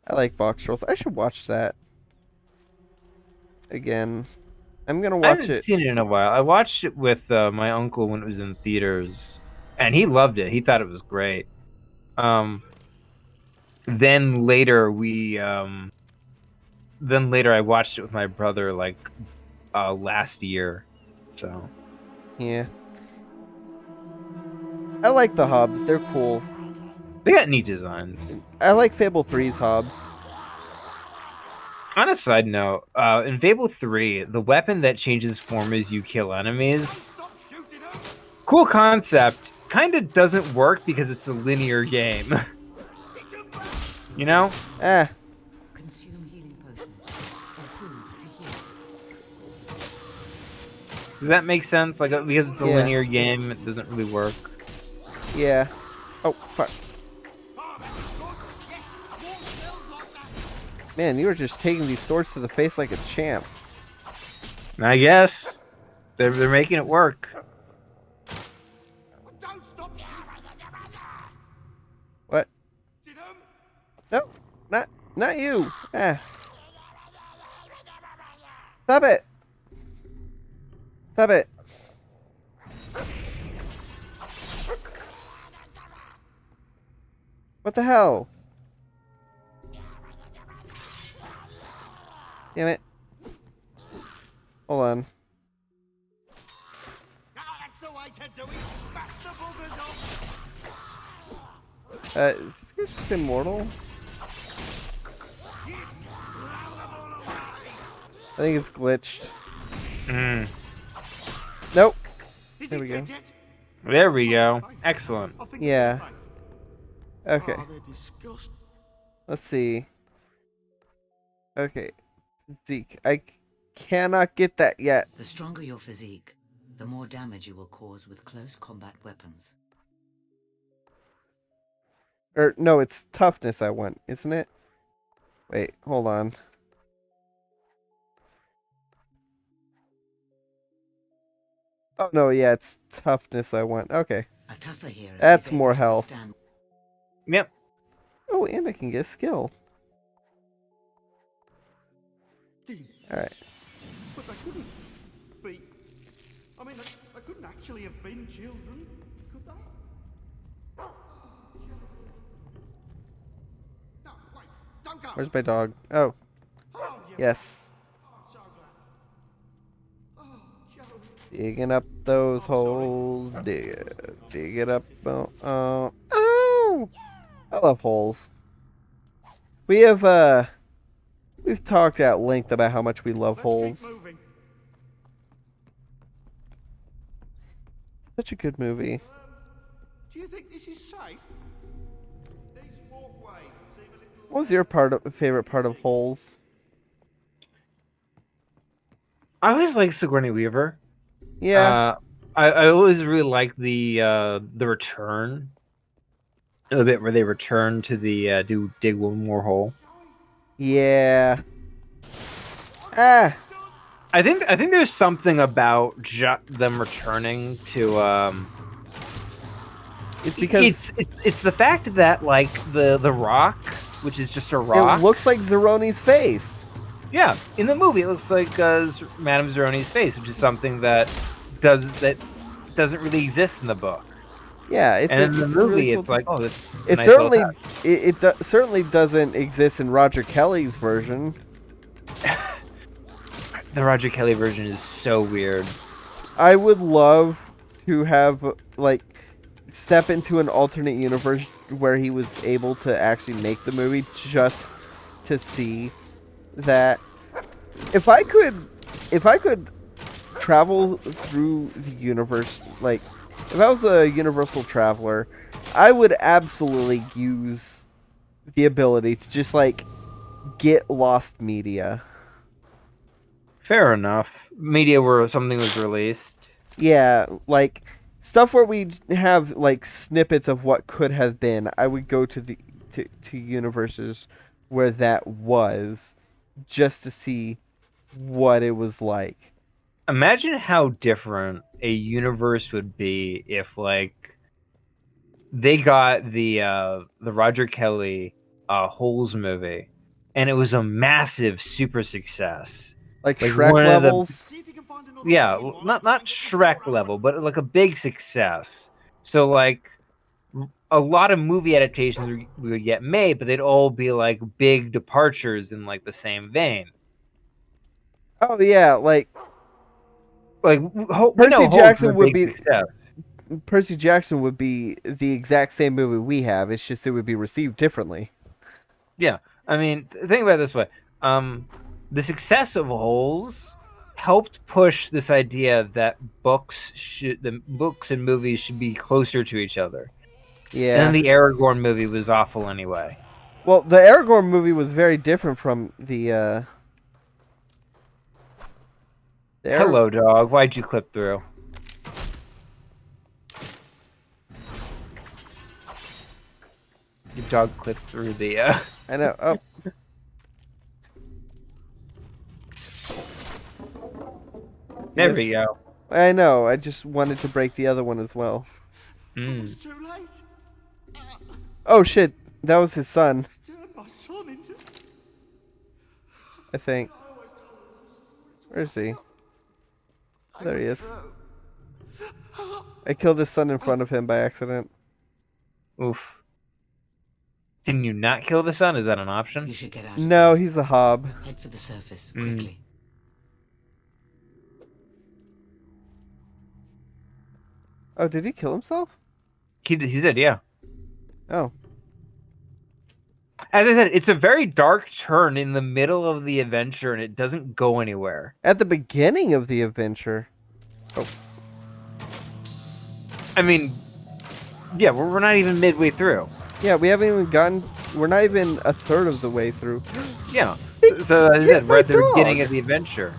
I like Box Trolls. I should watch that again. I'm gonna I watch haven't it. seen it in a while. I watched it with my uncle when it was in theaters, and he loved it. He thought it was great. Then later I watched it with my brother like last year. So Yeah. I like the Hobbs. They're cool. they got neat designs. I like Fable 3's Hobbs. On a side note, in Fable 3, the weapon that changes form as you kill enemies, cool concept, kind of doesn't work because it's a linear game. You know? Consume healing potions or food to heal. Does that make sense? Like, because it's a linear game, it doesn't really work. Yeah. Oh, fuck. Man, you were just taking these swords to the face like a champ. I guess. They're making it work. What? No, not you. Ah. Stop it. Stop it. What the hell? Damn it. Hold on. It's just immortal. I think it's glitched. Nope. There we go. There we go. Excellent. Yeah. Okay. Let's see. Okay. Zeke, I cannot get that yet. The stronger your physique, the more damage you will cause with close combat weapons. Or, no, it's toughness I want, isn't it? Wait, hold on. Oh, no, yeah, it's toughness I want. Okay. A tougher hero. That's more health. Yep. Oh, and I can get skill. Alright. But they couldn't be. I mean, they couldn't actually have been children, could they? No, Where's my dog? Oh. Yes. Digging up those holes. Dig it up. Oh! I love holes. We've talked at length about how much we love holes. Such a good movie. Do you think this is safe? These walkways seem a little... What was your favorite part of Holes? I always liked Sigourney Weaver. Yeah. I always really liked the return. A bit where they return to the dig one more hole. Yeah. Ah. I think there's something about them returning to It's because it's the fact that like the rock, which is just a rock, it looks like Zeroni's face. Yeah, in the movie it looks like Madame Zeroni's face, which is something that doesn't really exist in the book. Yeah, and in the movie really cool it's like, oh, that's it nice certainly certainly doesn't exist in Roger Kelly's version. The Roger Kelly version is so weird. I would love to have like step into an alternate universe where he was able to actually make the movie just to see that. If I could travel through the universe, like if I was a universal traveler, I would absolutely use the ability to just like get lost media. Fair enough. Media where something was released. Yeah, like stuff where we have like snippets of what could have been. I would go to the to universes where that was just to see what it was like. Imagine how different a universe would be if like they got the Roger Kelly Holes movie and it was a massive super success. Like Shrek levels? Yeah, not Shrek level, but like a big success. So like a lot of movie adaptations would get made, but they'd all be like big departures in like the same vein. Oh yeah, like Percy Jackson would be success. Percy Jackson would be the exact same movie we have. It's just it would be received differently. Yeah, I mean, think about it this way: the success of Holes helped push this idea that books and movies should be closer to each other. Yeah. And then the Aragorn movie was awful anyway. Well, the Aragorn movie was very different from the Hello, dog. Why'd you clip through? Your dog clipped through the. I know. Oh. There we go. I know. I just wanted to break the other one as well. It's too late. Oh shit! That was his son. Turn my son into... I think. Where is he? There he is. I killed his son in front of him by accident. Oof. Can you not kill the son? Is that an option? You should get out. No, he's the Hob. Head for the surface, quickly. Oh, did he kill himself? He did, yeah. Oh. As I said, it's a very dark turn in the middle of the adventure, and it doesn't go anywhere. At the beginning of the adventure. Oh. I mean, yeah, we're not even midway through. Yeah, we haven't even gotten... We're not even a third of the way through. Yeah. So as I said, we're at the beginning of the adventure.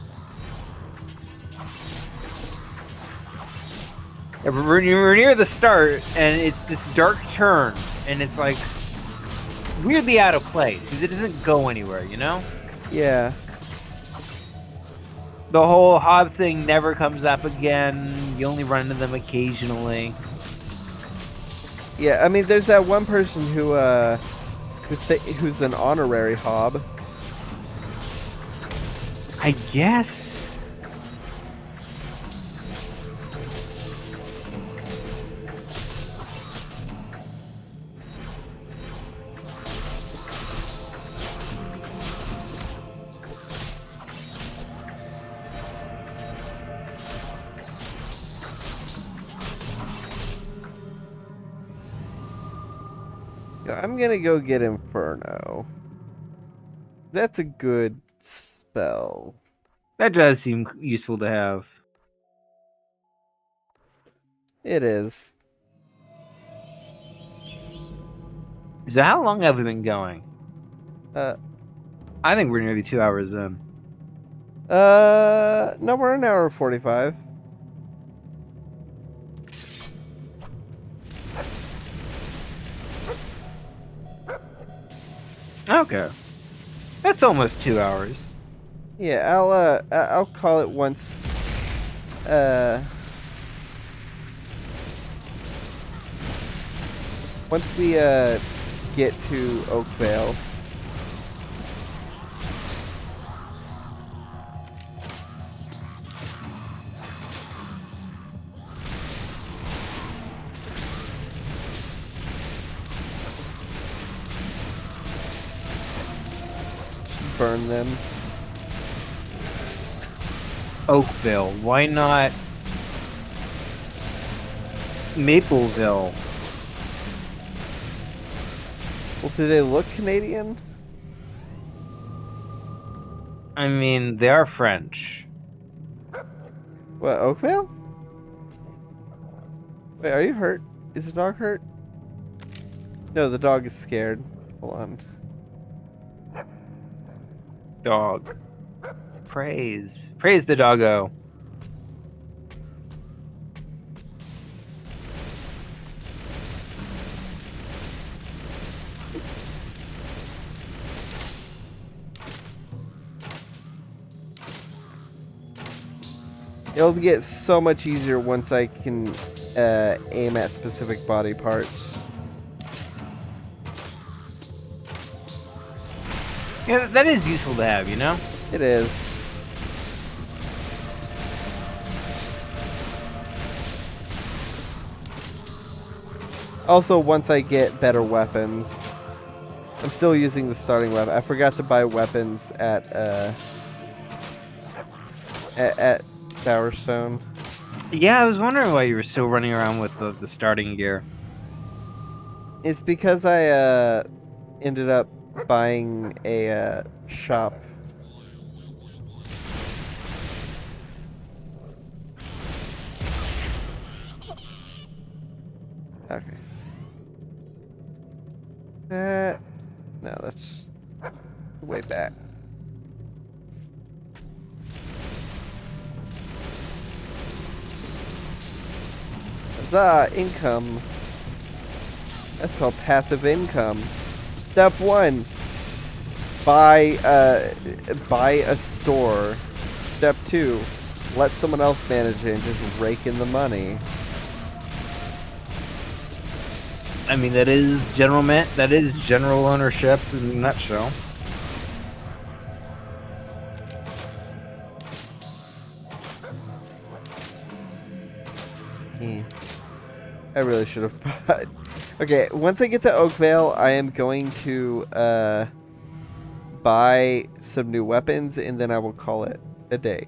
Yeah, we're near the start, and it's this dark turn, and it's like weirdly out of place because it doesn't go anywhere, you know? Yeah. The whole Hob thing never comes up again. You only run into them occasionally. Yeah, I mean, there's that one person who's an honorary Hob. I guess. Yeah, I'm gonna go get Inferno. That's a good spell. That does seem useful to have. It is. So how long have we been going? Uh, I think we're nearly 2 hours in. no, we're an hour 45. Okay. That's almost 2 hours. Yeah, I'll call it once, once we, get to Oakvale. Burn them. Oakville. Why not Mapleville? Well, do they look Canadian? I mean, they are French. What, Oakvale? Wait, are you hurt? Is the dog hurt? No, the dog is scared. Hold on. Dog. Praise. Praise the doggo. It'll get so much easier once I can aim at specific body parts. Yeah, that is useful to have, you know? It is. Also, once I get better weapons. I'm still using the starting weapon. I forgot to buy weapons at Bowerstone. Yeah, I was wondering why you were still running around with the starting gear. It's because I ended up buying a shop. Okay. No, that's way back. Huzzah, income. That's called passive income. Step 1. Buy a store. Step 2. Let someone else manage it and just rake in the money. I mean, that is general ownership in a nutshell. Yeah. I really should have bought. Okay, once I get to Oakvale, I am going to buy some new weapons, and then I will call it a day.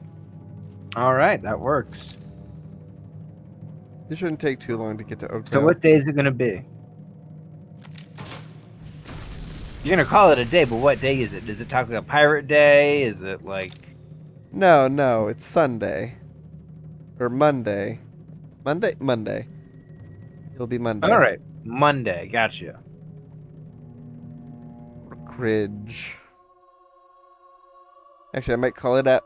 All right, that works. It shouldn't take too long to get to Oakvale. So what day is it going to be? You're going to call it a day, but what day is it? Does it talk like a pirate day? Is it like... No, it's Sunday. Or Monday. Monday. It'll be Monday. All right, Monday. Gotcha. Rookridge. Actually, I might call it at...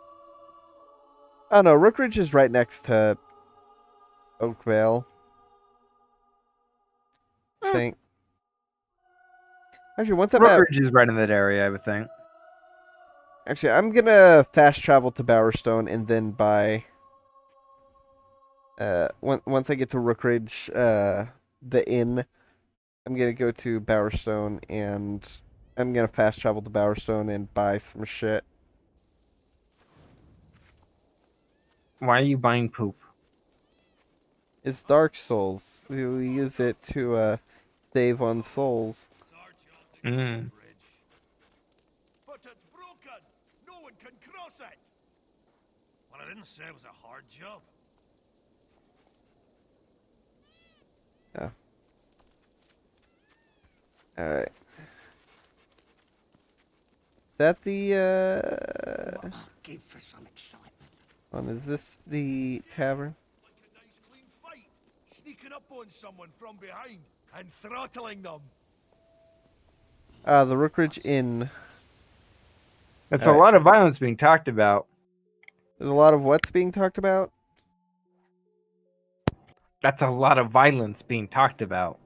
Oh no, Rookridge is right next to Oakvale. I think. Actually, once I'm at... Brokerage is right in that area, I would think. Actually, I'm gonna fast travel to Bowerstone and then buy... once I get to Rookridge, the inn, I'm gonna go to Bowerstone and I'm gonna fast travel to Bowerstone and buy some shit. Why are you buying poop? It's Dark Souls. We use it to save on souls. Mm. But it's broken. No one can cross it. Well, I didn't say it was a hard job. Yeah. Alright. That the, What I'll give for some excitement. is this the tavern? Like a nice clean fight, sneaking up on someone from behind and throttling them. The Rookridge Inn. That's Alright. a lot of violence being talked about. There's a lot of what's being talked about? That's a lot of violence being talked about.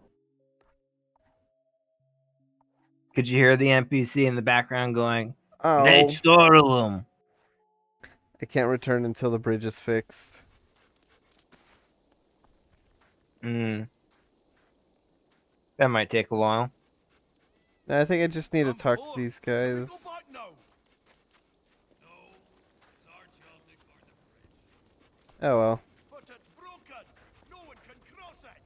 Could you hear the NPC in the background going, Oh. "Let's startle them"? I can't return until the bridge is fixed. That might take a while. I think I just need to talk to these guys. Oh well. But it's broken. No one can cross it.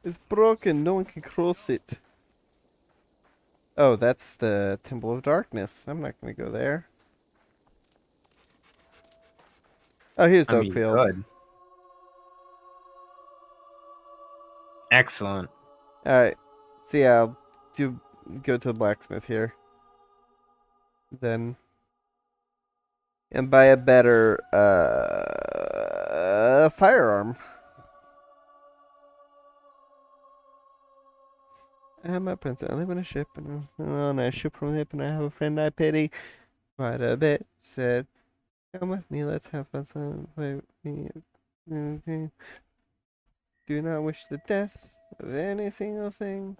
It's broken, no one can cross it. Oh, that's the Temple of Darkness. I'm not gonna go there. Oh, here's I mean, Oakfield. good. Excellent. Alright. So yeah, I'll go to the blacksmith here. Then and buy a better firearm. I'm a prince. I live on a ship and on a ship from the hip, and I have a friend I pity quite a bit. Said, "Come with me, let's have fun. Son, play with me. Do not wish the death of any single thing."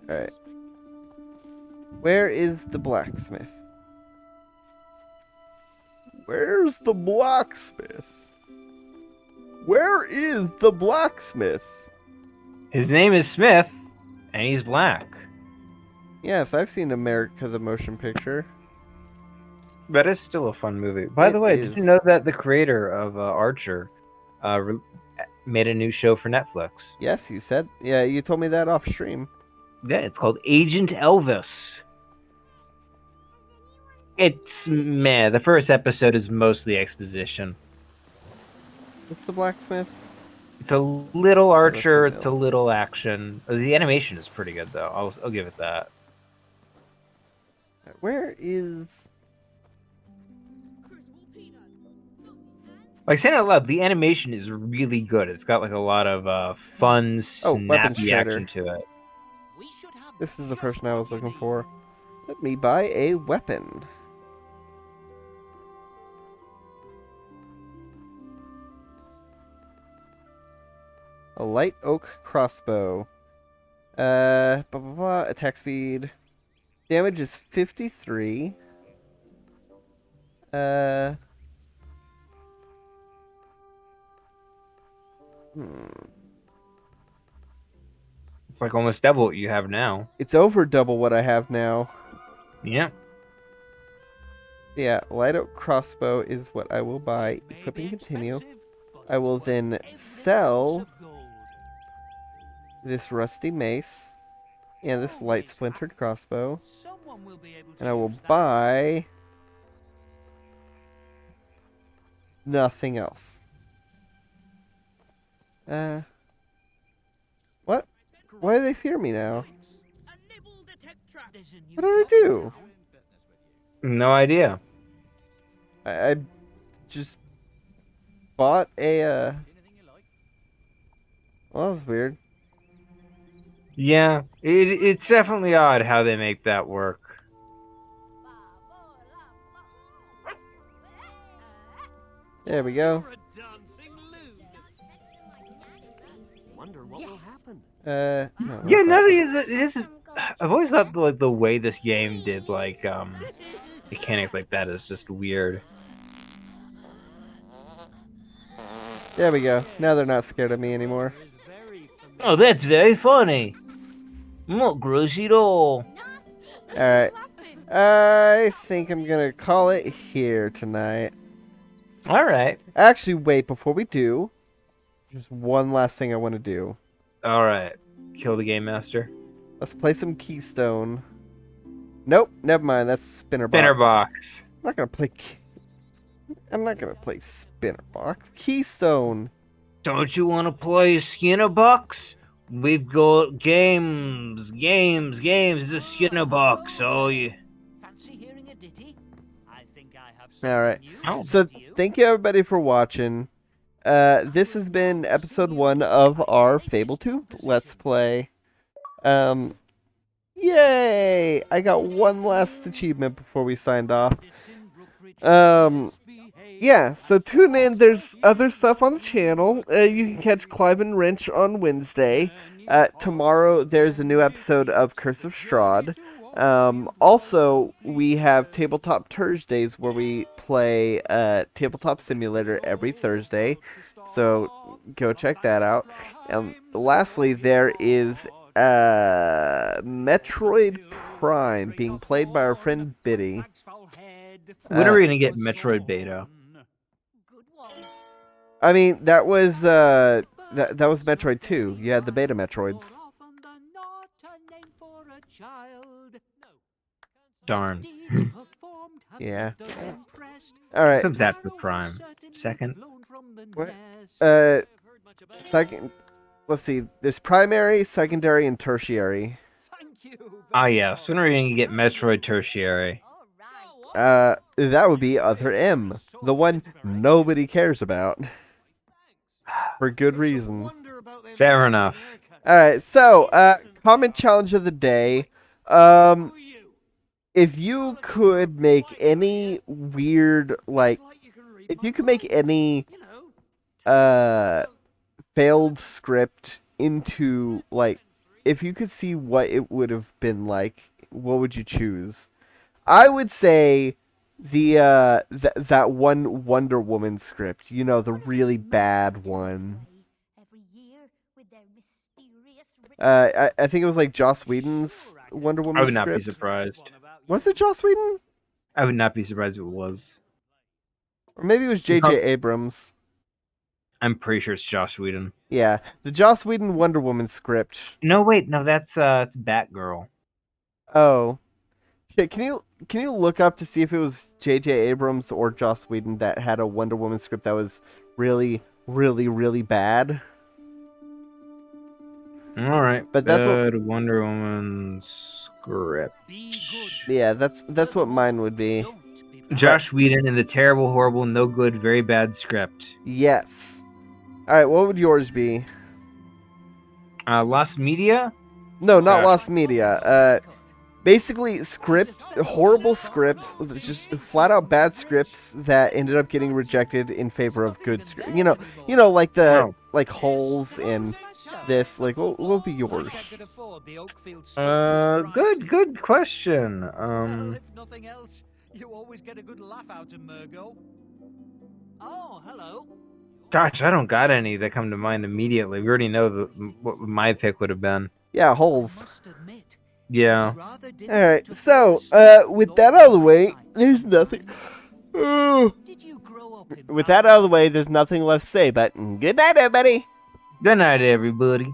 Alright. Where is the blacksmith? Where's the blacksmith? Where is the blacksmith? His name is Smith, and he's black. Yes, I've seen America the Motion Picture. That is still a fun movie. By the way, did you know that the creator of Archer made a new show for Netflix? Yes, you said. Yeah, you told me that off stream. Yeah, it's called Agent Elvis. It's meh. The first episode is mostly exposition. What's the blacksmith? It's a little Archer. It's a It's a little action. The animation is pretty good, though. I'll give it that. Where is... Like, saying it out loud, the animation is really good. It's got like a lot of fun, weapon snappy shredder. action to it. This is the person I was looking for. Let me buy a weapon. A light oak crossbow. Blah, blah, blah. Attack speed. Damage is 53. It's like almost double what you have now. It's over double what I have now. Yeah. Yeah, light oak crossbow is what I will buy. Equip and continue. I will then sell this rusty mace and this light splintered crossbow. And I will buy nothing else. What? Why do they fear me now? What did I do? No idea. I just bought a, well, that was weird. Yeah, it's definitely odd how they make that work. There we go. Wonder what will happen. No, Yeah, no, it is. I've always thought like the way this game did like mechanics like that is just weird. There we go. Now they're not scared of me anymore. Oh, that's very funny. Not gross at all. Alright. I think I'm gonna call it here tonight. Alright. Actually, wait, before we do, there's one last thing I want to do. Alright. Kill the game master. Let's play some Keystone. Nope, never mind. That's Spinner Box. Spinner box. I'm not gonna play. I'm not gonna play Spinnerbox. Keystone. Don't you want to play Skinnerbox? We've got games. The Skinnerbox. Oh, yeah. Fancy hearing a ditty? I think I have All right. Oh. So thank you everybody for watching. This has been episode 1 of our Fable 2 Let's Play. Yay! I got one last achievement before we signed off. Yeah, so tune in. There's other stuff on the channel. You can catch Clive and Wrench on Wednesday. Tomorrow, there's a new episode of Curse of Strahd. Also, we have Tabletop Thursdays where we play Tabletop Simulator every Thursday. So go check that out. And lastly, there is Metroid Prime being played by our friend Biddy. When are we gonna get Metroid Beta? I mean, that was that was Metroid 2. You had the beta Metroids. Darn. Yeah. All right. Comes after Prime. Second. What? Second. Let's see. There's primary, secondary, and tertiary. Ah, yes. When are we gonna get Metroid Tertiary? That would be Other M, the one nobody cares about. For good reason. Fair enough. Alright, so, comment challenge of the day. If you could make any weird, like, if you could make any, failed script into, like, if you could see what it would have been like, what would you choose? I would say that one Wonder Woman script, you know, the really bad one. I think it was like Joss Whedon's Wonder Woman I would not script. be surprised. Was it Joss Whedon? I would not be surprised if it was. Or maybe it was J.J. Abrams. I'm pretty sure it's Joss Whedon. Yeah, the Joss Whedon Wonder Woman script. No, wait, no, that's it's Batgirl. Oh. Shit, can you look up to see if it was J.J. Abrams or Joss Whedon that had a Wonder Woman script that was really, really, really bad? All right, but that's what Wonder Woman script. Yeah, that's what mine would be. Josh Whedon in the terrible, horrible, no good, very bad script. Yes. All right, what would yours be? Lost Media? No, not Lost Media. Basically, horrible scripts, just flat out bad scripts that ended up getting rejected in favor of good scripts. You know, like like Holes and this. Like, what would be yours? Good question. If nothing else, you always get a good laugh out of Murgo. Oh, hello. Gosh, I don't got any that come to mind immediately. We already know what my pick would have been. Yeah, Holes. Yeah. Alright, so, with that out of the way, there's nothing... With that out of the way, there's nothing left to say, but good night, everybody! Good night, everybody.